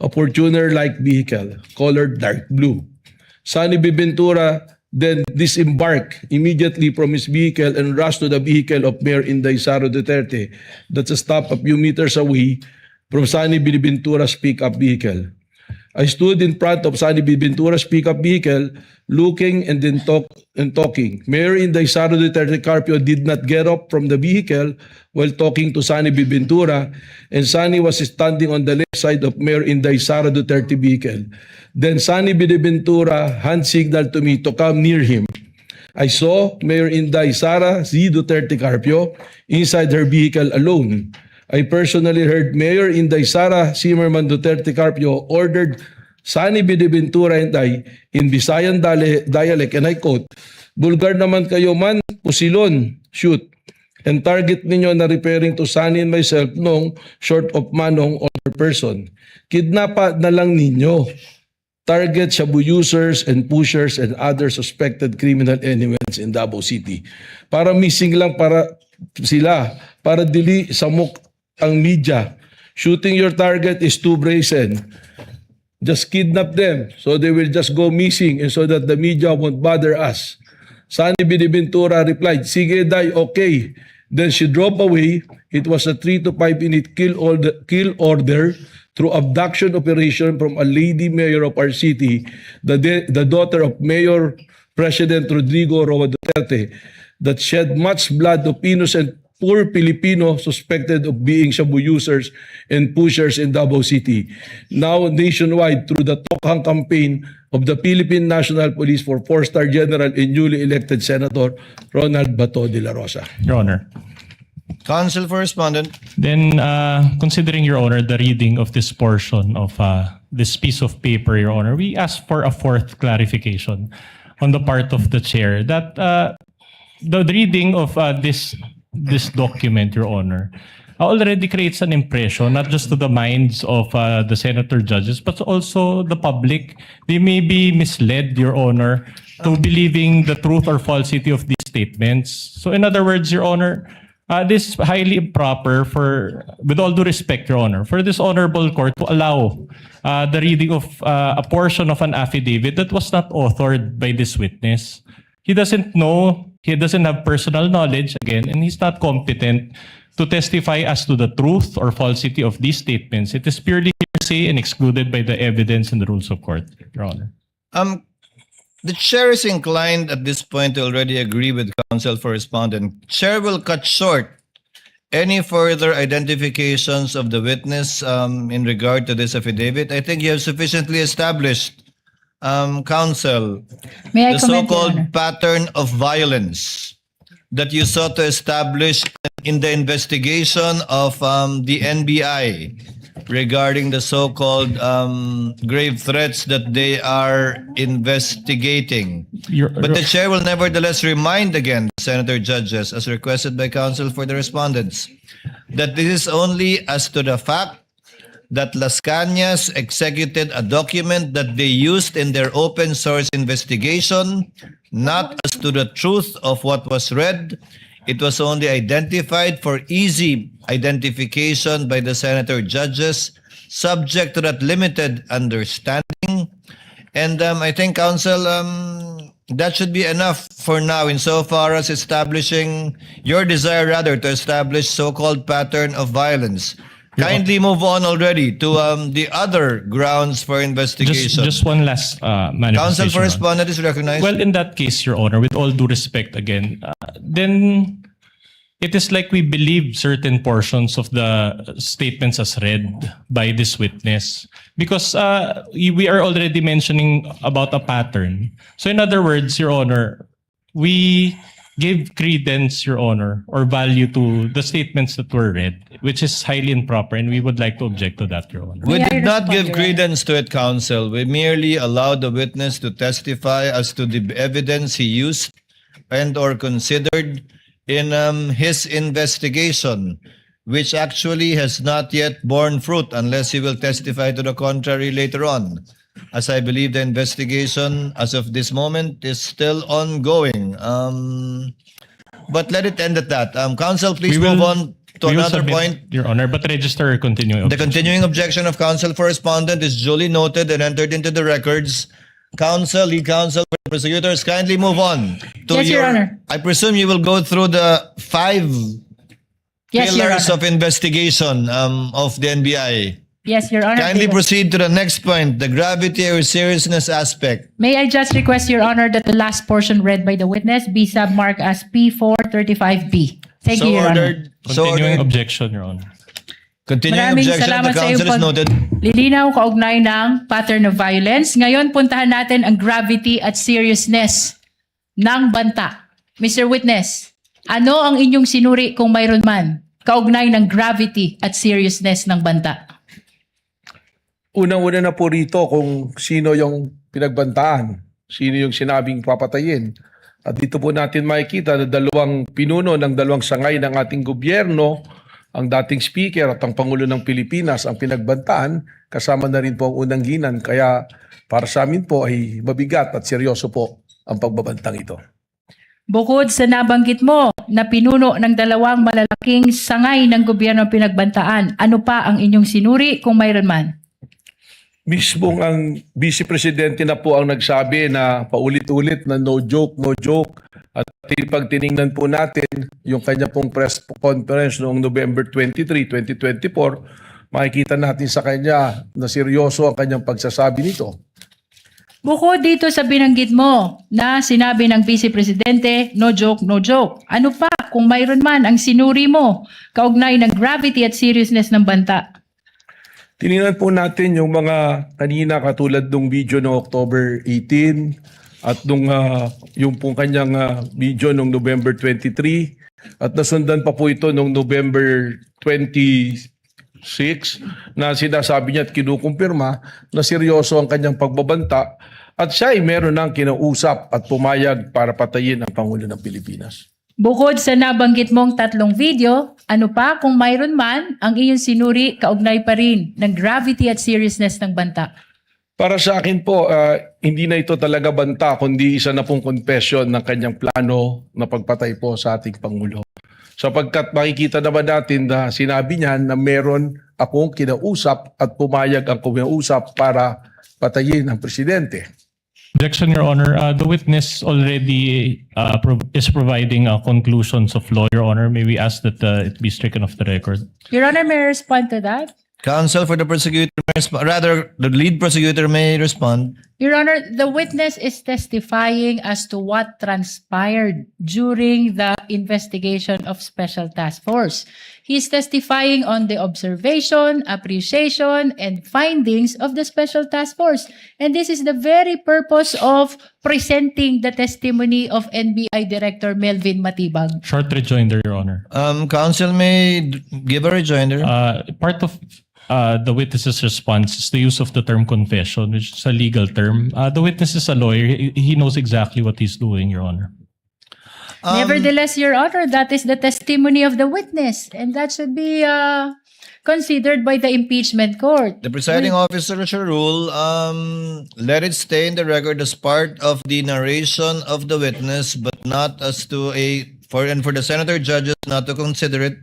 a Fortuner-like vehicle, colored dark blue. Sonny Benaventura then disembarked immediately from his vehicle and rushed to the vehicle of Mayor Inday Sara Duterte that's a stop a few meters away from Sonny Benaventura's pickup vehicle. I stood in front of Sonny Benaventura's pickup vehicle looking and then talking. Mayor Inday Sara Duterte Carpio did not get up from the vehicle while talking to Sonny Benaventura, and Sonny was standing on the left side of Mayor Inday Sara Duterte vehicle. Then Sonny Benaventura hand signaled to me to come near him. I saw Mayor Inday Sara Z. Duterte Carpio inside her vehicle alone. I personally heard Mayor Inday Sara Zimmerman Duterte Carpio ordered Sonny Benaventura and I in Visayan dialect, and I quote, "Bulgar naman kayo man, pusilon, shoot." And target ninyo na referring to Sonny and myself nung short of manong or person. Kidnapa na lang ninyo. Target shabu users and pushers and other suspected criminal elements in Davao City. Para missing lang sila, para dili samok ang media. Shooting your target is too brazen. Just kidnap them so they will just go missing and so that the media won't bother us. Sonny Benaventura replied, "Sige day, okay." Then she drove away. It was a 3 to 5 minute kill order through abduction operation from a lady mayor of our city, the daughter of Mayor President Rodrigo Roa Duterte, that shed much blood of innocent poor Filipino suspected of being shabu users and pushers in Davao City. Now nationwide through the Tokhang campaign of the Philippine National Police for 4-star General and newly elected Senator Ronald Bato de la Rosa. Your Honor. Counsel for Respondent. Then, considering, Your Honor, the reading of this portion of this piece of paper, Your Honor, we ask for a fourth clarification on the part of the chair that the reading of this document, Your Honor, already creates an impression not just to the minds of the senator judges but also the public. They may be misled, Your Honor, to believing the truth or falsity of these statements. So in other words, Your Honor, this is highly improper for, with all due respect, Your Honor, for this honorable court to allow the reading of a portion of an affidavit that was not authored by this witness. He doesn't know, he doesn't have personal knowledge, again, and he's not competent to testify as to the truth or falsity of these statements. It is purely hearsay and excluded by the evidence and the rules of court, Your Honor. The chair is inclined at this point to already agree with counsel for respondent. Chair will cut short any further identifications of the witness in regard to this affidavit. I think you have sufficiently established, counsel, May I the comment, Your Honor? so-called pattern of violence that you sought to establish in the investigation of the NBI regarding the so-called grave threats that they are investigating. But the chair will nevertheless remind again senator judges, as requested by counsel for the respondents, that this is only as to the fact that Las Cañas executed a document that they used in their open source investigation, not as to the truth of what was read. It was only identified for easy identification by the senator judges, subject to that limited understanding. And I think, counsel, that should be enough for now insofar as establishing your desire, rather, to establish so-called pattern of violence. Kindly move on already to the other grounds for investigation. Just one last manifestation. Counsel for Your Honor. respondent is recognized. Well, in that case, Your Honor, with all due respect again, then it is like we believe certain portions of the statements as read by this witness because we are already mentioning about a pattern. So in other words, Your Honor, we give credence, Your Honor, or value to the statements that were read, which is highly improper, and we would like to object to that, Your Honor. We May I did not respond, give Your credence to it, counsel. We merely allowed the witness to testify as to the evidence he used and or considered in his investigation, which actually has not yet borne fruit unless he will testify to the contrary later on. As I believe the investigation as of this moment is still ongoing. But let it end at that. Counsel, please We will- move on to We will another submit, point. Your Honor, but register or continue. The continuing objection of counsel for respondent is duly noted and entered into the records. Counsel, lead counsel, prosecutors, kindly move on to Yes, Your Honor. I presume you will go through the 5 Yes, Your pillars Honor. of investigation of the NBI. Yes, Your Honor. Kindly proceed to the next point, the gravity or seriousness aspect. May I just request, Your Honor, that the last portion read by the witness be submarked as P435B. Thank So you, Your Honor. ordered. So Continuing ordered. objection, Your Honor. Continuing Maraming objection of salamat the sa iyong counsel is noted. paglilinaw kaugnay ng pattern of violence. Ngayon, puntahan natin ang gravity at seriousness ng banta. Mr. Witness, ano ang inyong sinuri kung mayroon man kaugnay ng gravity at seriousness ng banta? Unang-una na po rito kung sino yung pinagbantaan, sino yung sinabing papatayin. At dito po natin makikita na dalawang pinuno ng dalawang sangay ng ating gobyerno, ang dating speaker at ang Pangulo ng Pilipinas ang pinagbantaan, kasama na rin po ang unang ginan. Kaya para sa amin po ay mabigat at seryoso po ang pagbabantang ito. Bukod sa nabanggit mo na pinuno ng dalawang malalaking sangay ng gobyerno ang pinagbantaan, ano pa ang inyong sinuri kung mayroon man? Mismong ang Vice Presidente na po ang nagsabi na paulit-ulit na no joke, no joke. At pag tiningnan po natin yung kanya pong press conference noong November 23, 2024, makikita natin sa kanya na seryoso ang kanyang pagsasabi nito. Bukod dito sa binanggit mo na sinabi ng Vice Presidente, no joke, no joke. Ano pa kung mayroon man ang sinuri mo kaugnay ng gravity at seriousness ng banta? Tiningnan po natin yung mga kanina katulad ng video ng October 18 at yung pong kanyang video ng November 23 At nasundan pa po ito noong November 26 na sinasabi niya at kinukumpirma na seryoso ang kanyang pagbabanta at siya ay meron ng kinausap at pumayag para patayin ang Pangulo ng Pilipinas. Bukod sa nabanggit mong 3 video, ano pa kung mayroon man ang iyong sinuri kaugnay pa rin ng gravity at seriousness ng banta? Para sa akin po, hindi na ito talaga banta kundi isa na pong confession ng kanyang plano na pagpatay po sa ating Pangulo. Sapagkat makikita naman natin na sinabi niya na meron akong kinausap at pumayag ang kinausap para patayin ang presidente. Objection, Your Honor. The witness already is providing conclusions of law, Your Honor. May we ask that it be stricken off the record? Your Honor, may I respond to that? Counsel for the prosecutor, rather, the lead prosecutor may respond. Your Honor, the witness is testifying as to what transpired during the investigation of Special Task Force. He is testifying on the observation, appreciation, and findings of the Special Task Force. And this is the very purpose of presenting the testimony of NBI Director Melvin Matibag. Short rejoinder, Your Honor. Counsel may give a rejoinder. Part of the witness's response is the use of the term confession, which is a legal term. The witness is a lawyer. He knows exactly what he's doing, Your Honor. Nevertheless, Your Honor, that is the testimony of the witness, and that should be considered by the impeachment court. The presiding officer shall rule, let it stay in the record as part of the narration of the witness, but not as to for the senator judges not to consider it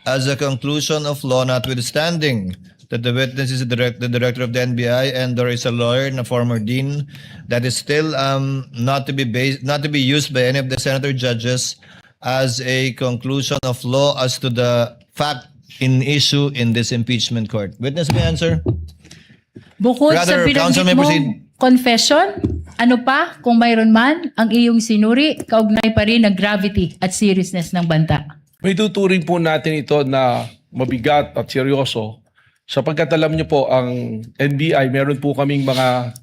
as a conclusion of law, notwithstanding that the witness is the director of the NBI and there is a lawyer and a former dean, that is still not to be used by any of the senator judges as a conclusion of law as to the fact in issue in this impeachment court. Witness may answer. Bukod sa Rather, counsel may binanggit mong confession, ano pa kung mayroon man ang iyong sinuri, kaugnay pa rin ng gravity at seriousness ng banta? May tuturing po natin ito na mabigat at seryoso sapagkat alam niyo po ang NBI meron po kaming mga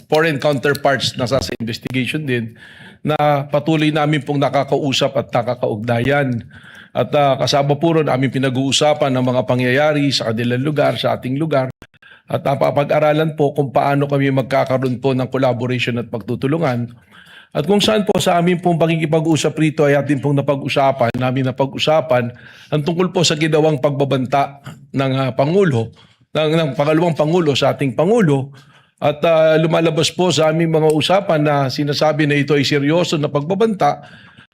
foreign counterparts na sa investigation din na patuloy namin pong nakakausap at nakakaugnayan. At kasama po ron aming pinag-uusapan ng mga pangyayari sa kanilang lugar, sa ating lugar. At napapag-aralan po kung paano kami magkakaroon po ng collaboration at pagtutulungan. At kung saan po sa amin pong pakikipag-usap rito ay atin pong namin napag-usapan ang tungkol po sa ginawang pagbabanta ng Pangulo, ng pangalawang Pangulo sa ating Pangulo. At lumalabas po sa aming mga usapan na sinasabi na ito ay seryoso na pagbabanta.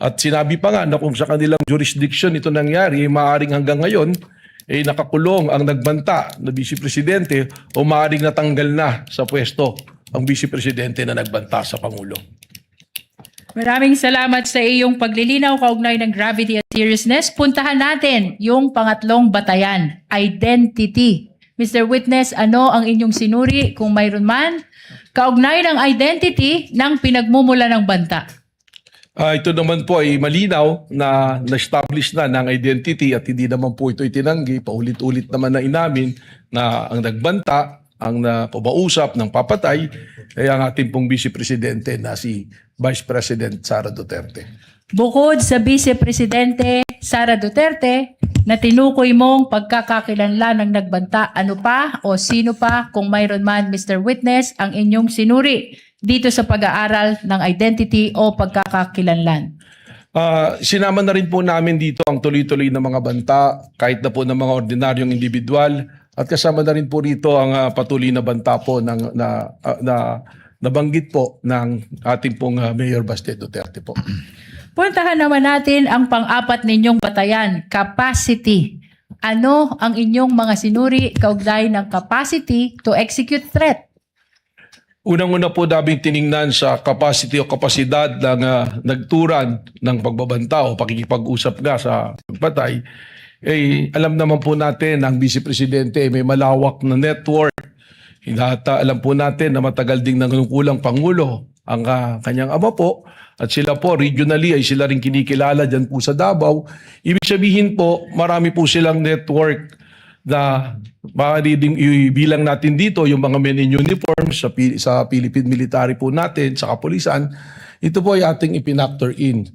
At sinabi pa nga na kung sa kanilang jurisdiction ito nangyari, maaaring hanggang ngayon ay nakakulong ang nagbanta na Vice Presidente o maaaring natanggal na sa pwesto ang Vice Presidente na nagbanta sa Pangulo. Maraming salamat sa iyong paglilinaw kaugnay ng gravity at seriousness. Puntahan natin yung pangatlong batayan, identity. Mr. Witness, ano ang inyong sinuri kung mayroon man kaugnay ng identity ng pinagmumula ng banta? Ito naman po ay malinaw na na-establish na ng identity at hindi naman po ito itinanggi. Paulit-ulit naman na inamin na ang nagbanta, ang napausap ng papatay ay ang ating pong Vice Presidente na si Vice President Sara Duterte. Bukod sa Vice Presidente Sara Duterte na tinukoy mong pagkakakilanlan ng nagbanta, ano pa o sino pa kung mayroon man, Mr. Witness, ang inyong sinuri dito sa pag-aaral ng identity o pagkakakilanlan? Sinama na rin po namin dito ang tuloy-tuloy na mga banta kahit na po ng mga ordinaryong individual at kasama na rin po rito ang patuloy na banta po na nabanggit po ng ating pong Mayor Baste Duterte po. Puntahan naman natin ang pang-apat ninyong batayan, capacity. Ano ang inyong mga sinuri kaugnay ng capacity to execute threat? Unang-una po daming tiningnan sa capacity o kapasidad ng nagturan ng pagbabanta o pakikipag-usap nga sa pagpatay. Alam naman po natin ang Vice Presidente may malawak na network. Alam po natin na matagal ding nangungulang Pangulo ang kanyang ama po at sila po regionally ay sila rin kinikilala dyan po sa Davao. Ibig sabihin po marami po silang network na maaari ding ibilang natin dito yung mga men in uniform sa Philippine military po natin, sa kapulisan. Ito po ay ating ipinactor in.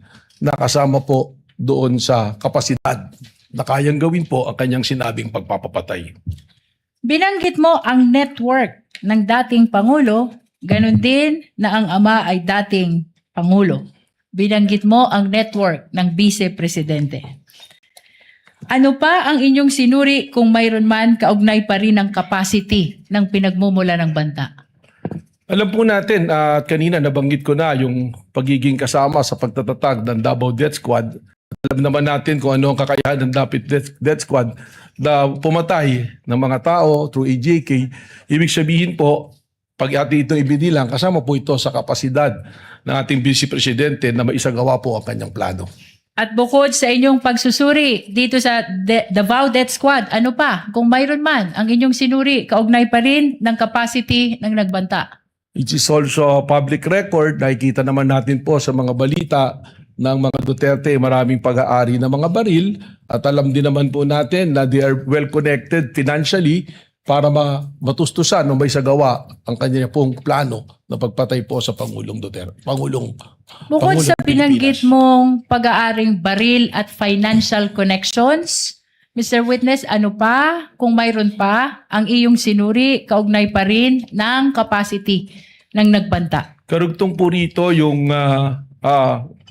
na kasama po doon sa kapasidad na kayang gawin po ang kanyang sinabing pagpapapatay. Binanggit mo ang network ng dating Pangulo, ganun din na ang ama ay dating Pangulo. Binanggit mo ang network ng Vice Presidente. Ano pa ang inyong sinuri kung mayroon man kaugnay pa rin ang capacity ng pinagmumula ng banta? Alam po natin, at kanina nabanggit ko na yung pagiging kasama sa pagtatatag ng Davao Death Squad. Alam naman natin kung ano ang kakayahan ng Death Squad na pumatay ng mga tao through AJK. Ibig sabihin po, pag ating ito ibinilang, kasama po ito sa kapasidad ng ating Vice Presidente na maisagawa po ang kanyang plano. At bukod sa inyong pagsusuri dito sa Davao Death Squad, ano pa kung mayroon man ang inyong sinuri kaugnay pa rin ng capacity ng nagbanta? It is also public record. Nakikita naman natin po sa mga balita ng mga Duterte, maraming pag-aari ng mga baril. At alam din naman po natin na they are well connected financially para matustusan o may sagawa ang kanya pong plano na pagpatay po sa Pangulong Duterte. Bukod sa Pilipinas. binanggit mong pag-aaring baril at financial connections, Mr. Witness, ano pa kung mayroon pa ang iyong sinuri kaugnay pa rin ng capacity ng nagbanta? Karugtong po rito yung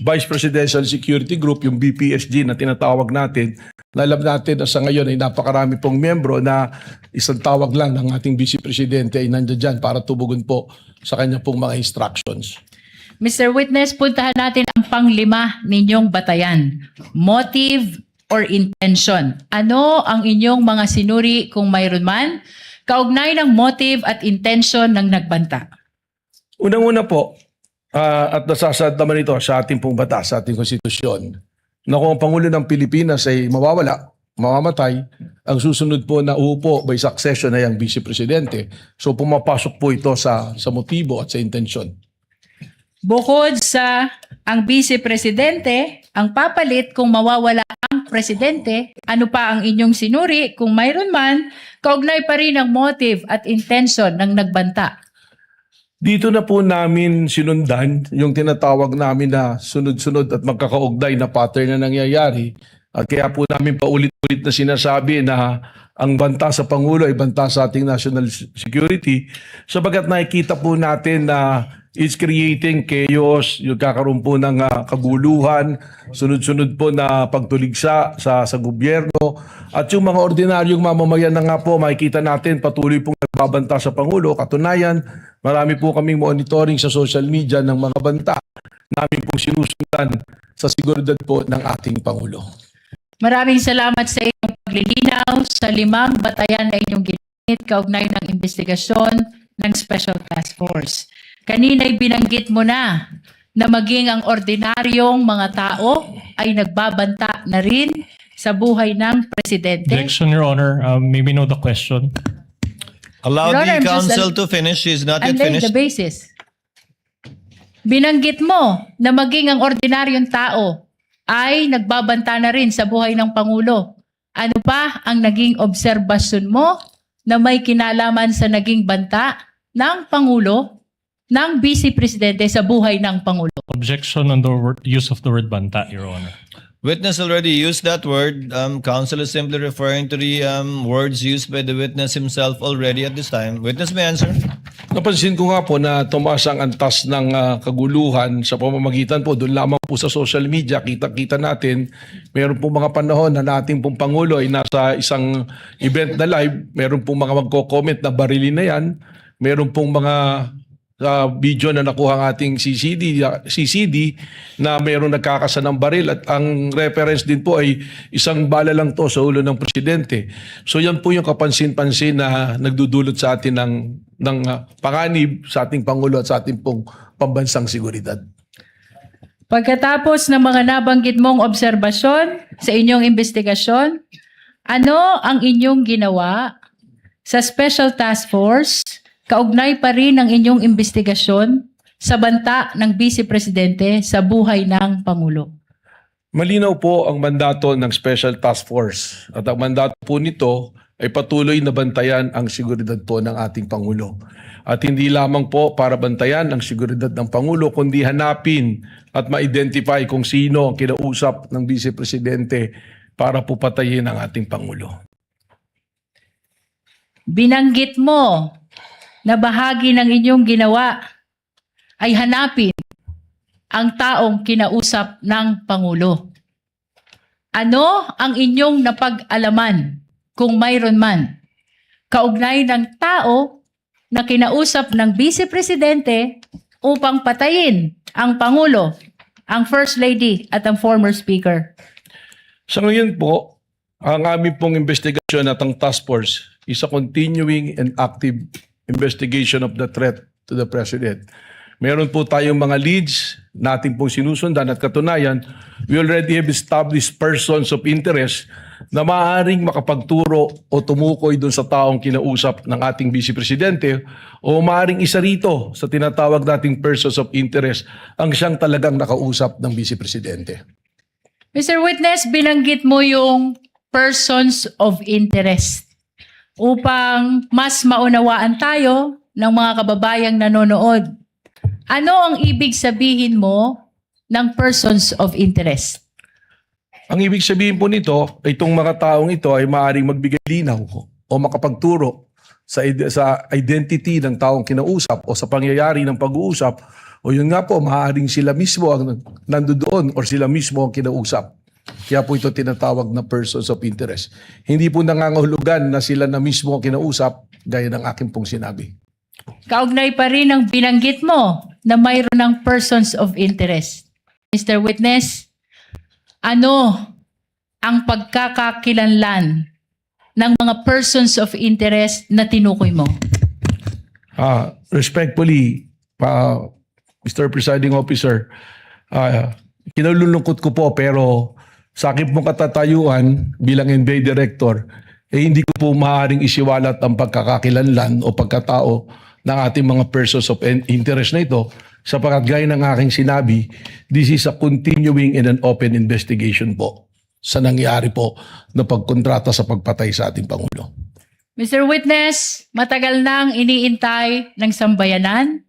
Vice Presidential Security Group, yung BPSG na tinatawag natin. Na alam natin na sa ngayon ay napakarami pong membro na isang tawag lang ng ating Vice Presidente ay nandiyan dyan para tubugon po sa kanya pong mga instructions. Mr. Witness, puntahan natin ang panglima ninyong batayan. Motive or intention. Ano ang inyong mga sinuri kung mayroon man kaugnay ng motive at intention ng nagbanta? Unang-una po, at nasasad naman ito sa ating pong batas, sa ating konstitusyon, na kung ang Pangulo ng Pilipinas ay mamamatay, ang susunod po na uupo by succession ay ang Vice Presidente. So pumapasok po ito sa motibo at sa intensyon. Bukod sa ang Vice Presidente, ang papalit kung mawawala ang Presidente, ano pa ang inyong sinuri kung mayroon man, kaugnay pa rin ang motive at intention ng nagbanta? Dito na po namin sinundan yung tinatawag namin na sunod-sunod at magkakaugnay na pattern na nangyayari. At kaya po namin paulit-ulit na sinasabi na ang banta sa Pangulo ay banta sa ating national security sapagat nakikita po natin na it's creating chaos, yung kakaroon po ng kaguluhan, sunod-sunod po na pagtuligsa sa gobyerno. At yung mga ordinaryong mamamayan na nga po, makikita natin patuloy pong nagbabanta sa Pangulo. Katunayan, marami po kaming monitoring sa social media ng mga banta namin pong sinusundan sa seguridad po ng ating Pangulo. Maraming salamat sa inyong paglilinaw sa 5 batayan na inyong ginamit kaugnay ng investigasyon ng Special Task Force. Kanina'y binanggit mo na maging ang ordinaryong mga tao ay nagbabanta na rin sa buhay ng Presidente. Objection, Your Honor. May we know the question? Allow Your Honor, the I'm just- counsel to finish. She's not I'm yet laying finished. the basis. Binanggit mo na maging ang ordinaryong tao ay nagbabanta na rin sa buhay ng Pangulo. Ano pa ang naging obserbasyon mo na may kinalaman sa naging banta ng Pangulo, ng Vice Presidente sa buhay ng Pangulo? Objection on the use of the word banta, Your Honor. Witness already used that word. Counsel is simply referring to the words used by the witness himself already at this time. Witness may answer. Napansin ko nga po na tumaas ang antas ng kaguluhan sa pamamagitan po doon lamang po sa social media. Kita-kita natin, meron po mga panahon na nating pong Pangulo ay nasa isang event na live. Meron pong mga magko-comment na barilin na yan. Meron pong mga video na nakuha ang ating CCD na mayroong nagkakasa ng baril at ang reference din po ay isang bala lang to sa ulo ng presidente. So yan po yung kapansin-pansin na nagdudulot sa atin ng panganib sa ating Pangulo at sa ating pong pambansang seguridad. Pagkatapos ng mga nabanggit mong obserbasyon sa inyong investigasyon, ano ang inyong ginawa sa Special Task Force kaugnay pa rin ang inyong investigasyon sa banta ng Vice Presidente sa buhay ng Pangulo? Malinaw po ang mandato ng Special Task Force at ang mandato po nito ay patuloy na bantayan ang seguridad po ng ating Pangulo. At hindi lamang po para bantayan ang seguridad ng Pangulo, kundi hanapin at ma-identify kung sino ang kinausap ng Vice Presidente para po patayin ang ating Pangulo. Binanggit mo na bahagi ng inyong ginawa ay hanapin ang taong kinausap ng Pangulo. Ano ang inyong napag-alaman, kung mayroon man, kaugnay ng tao na kinausap ng Vice Presidente upang patayin ang Pangulo, ang First Lady at ang former Speaker? Sa ngayon po, ang aming pong investigasyon at ang task force is a continuing and active investigation of the threat to the President. Meron po tayong mga leads natin pong sinusundan at katunayan, we already have established persons of interest na maaaring makapagturo o tumukoy doon sa taong kinausap ng ating Vice Presidente o maaaring isa rito sa tinatawag nating persons of interest ang siyang talagang nakausap ng Vice Presidente. Mr. Witness, binanggit mo yung persons of interest upang mas maunawaan tayo ng mga kababayang nanonood. Ano ang ibig sabihin mo ng persons of interest? Ang ibig sabihin po nito, itong mga taong ito ay maaaring magbigay linaw o makapagturo sa identity ng taong kinausap o sa pangyayari ng pag-uusap o yun nga po, maaaring sila mismo ang nandoon o sila mismo ang kinausap. Kaya po ito tinatawag na persons of interest. Hindi po nangangahulugan na sila na mismo ang kinausap gaya ng akin pong sinabi. Kaugnay pa rin ang binanggit mo na mayroon ng persons of interest. Mr. Witness, ano ang pagkakakilanlan ng mga persons of interest na tinukoy mo? Respectfully, Mr. Presiding Officer, kinalulungkot ko po pero sa akin pong katatayuan bilang NBI Director, hindi ko po maaaring isiwalat ang pagkakakilanlan o pagkatao ng ating mga persons of interest na ito sapagkat gaya ng aking sinabi, this is a continuing and an open investigation po sa nangyari po na pagkontrata sa pagpatay sa ating Pangulo. Mr. Witness, matagal nang iniintay ng sambayanan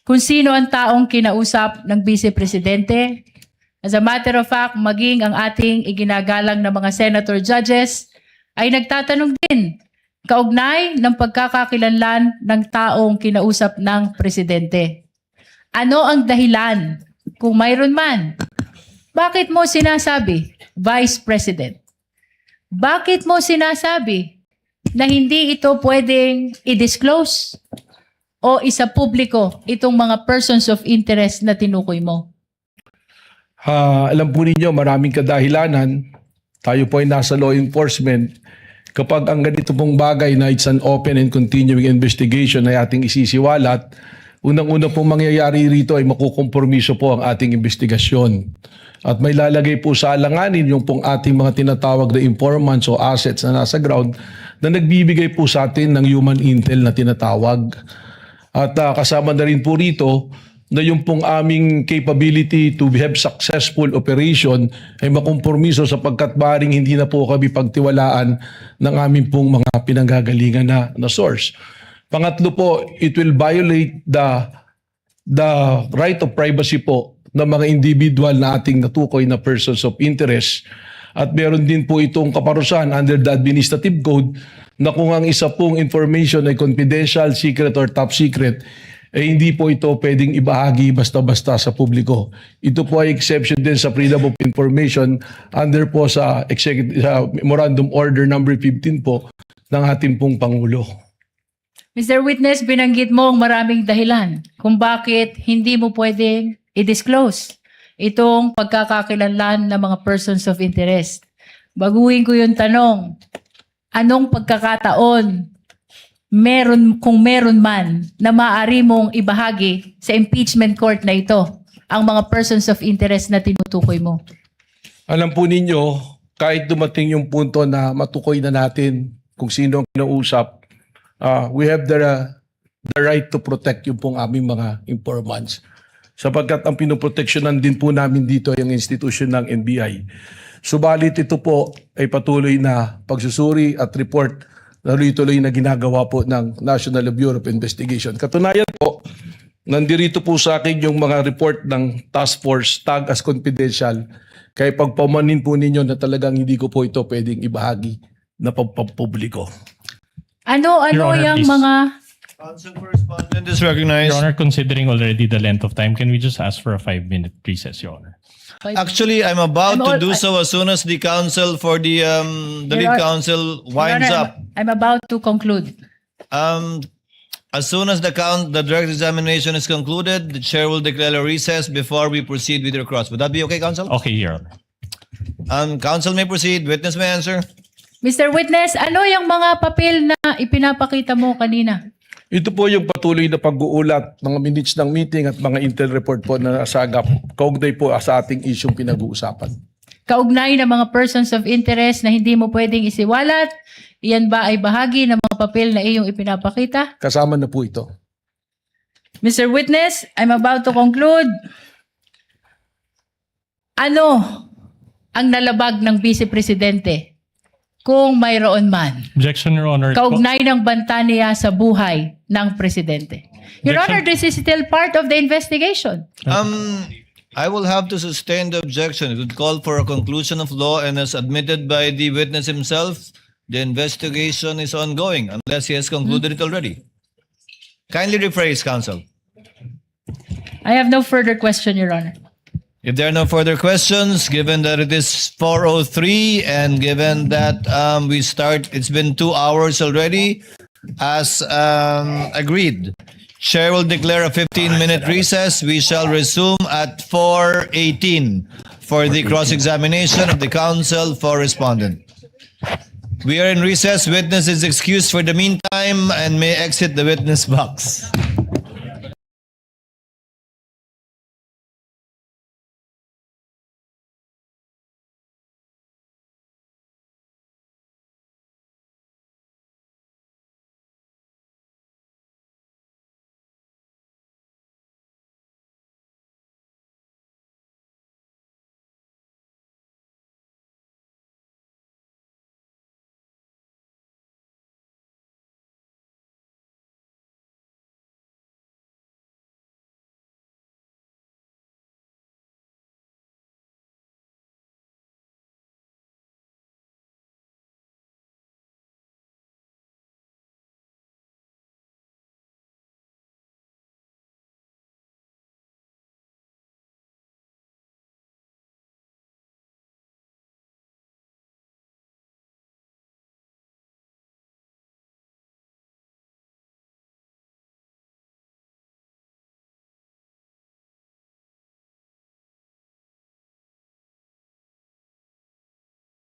kung sino ang taong kinausap ng Vice Presidente. As a matter of fact, maging ang ating iginagalang na mga senator judges ay nagtatanong din kaugnay ng pagkakakilanlan ng taong kinausap ng Presidente. Ano ang dahilan, kung mayroon man? Bakit mo sinasabi, Vice President? Bakit mo sinasabi na hindi ito pwedeng i-disclose o isa-publiko itong mga persons of interest na tinukoy mo? Alam po ninyo, maraming kadahilanan. Tayo po ay nasa law enforcement. Kapag ang ganito pong bagay na it's an open and continuing investigation ay ating isisiwalat, unang-una pong mangyayari rito ay makukompromiso po ang ating investigasyon. At may lalagay po sa alanganin yung pong ating mga tinatawag na informants o assets na nasa ground na nagbibigay po sa atin ng human intel na tinatawag. At kasama na rin po rito na yung pong aming capability to have successful operation ay makompromiso sapagkat maaaring hindi na po kami pagtiwalaan ng aming pong mga pinanggagalingan na source. Pangatlo po, it will violate the right of privacy po ng mga individual na ating natukoy na persons of interest. At meron din po itong kaparusahan under the administrative code na kung ang isa pong information ay confidential, secret, or top secret, hindi po ito pwedeng ibahagi basta-basta sa publiko. Ito po ay exception din sa Freedom of Information under po sa Memorandum Order number 15 po ng ating pong Pangulo. Mr. Witness, binanggit mo ang maraming dahilan kung bakit hindi mo pwedeng i-disclose itong pagkakakilanlan ng mga persons of interest. Baguhin ko yung tanong, anong pagkakataon kung meron man na maaari mong ibahagi sa impeachment court na ito ang mga persons of interest na tinutukoy mo? Alam po ninyo, kahit dumating yung punto na matukoy na natin kung sino ang kinausap, we have the right to protect yung pong aming mga informants. Sapagkat ang pinoproteksyonan din po namin dito ay ang institusyon ng NBI. Subalit ito po ay patuloy na pagsusuri at report tuloy-tuloy na ginagawa po ng National Bureau of Investigation. Katunayan po, nandirito po sa akin yung mga report ng task force tag as confidential. Kaya pagpamanin po ninyo na talagang hindi ko po ito pwedeng ibahagi na pagpapubliko. Ano Your Honor, yung please. mga... Counsel for respondent is Your recognized. Honor, considering already the length of time, can we just ask for a 5-minute recess, Your Honor? Actually, I'm about I'm to do so as soon as the counsel for the Your lead Honor- counsel Your winds Honor, up. I'm about to conclude. As soon as the direct examination is concluded, the chair will declare a recess before we proceed with your cross. Would that be okay, counsel? Okay, Your Honor. Counsel may proceed. Witness may answer. Mr. Witness, ano yung mga papel na ipinapakita mo kanina? Ito po yung patuloy na pag-uulat, mga minutes ng meeting at mga intel report po na nasagap. Kaugnay po sa ating isyong pinag-uusapan. Kaugnay ng mga persons of interest na hindi mo pwedeng isiwalat, iyan ba ay bahagi ng mga papel na iyong ipinapakita? Kasama na po ito. Mr. Witness, I'm about to conclude. Ano ang nalabag ng Vice Presidente kung mayroon man? Objection, Your Honor. Kaugnay ng banta niya sa buhay ng Presidente. Your Objection. Honor, this is still part of the investigation. I will have to sustain the objection. It would call for a conclusion of law, and as admitted by the witness himself, the investigation is ongoing unless he has concluded it already. Kindly rephrase, counsel. I have no further question, Your Honor. If there are no further questions, given that it is 4:03 and given that it's been 2 hours already, as agreed, Chair will declare a 15-minute recess. We shall resume at 4:18 for the cross-examination of the counsel for respondent. We are in recess. Witness is excused for the meantime and may exit the witness box.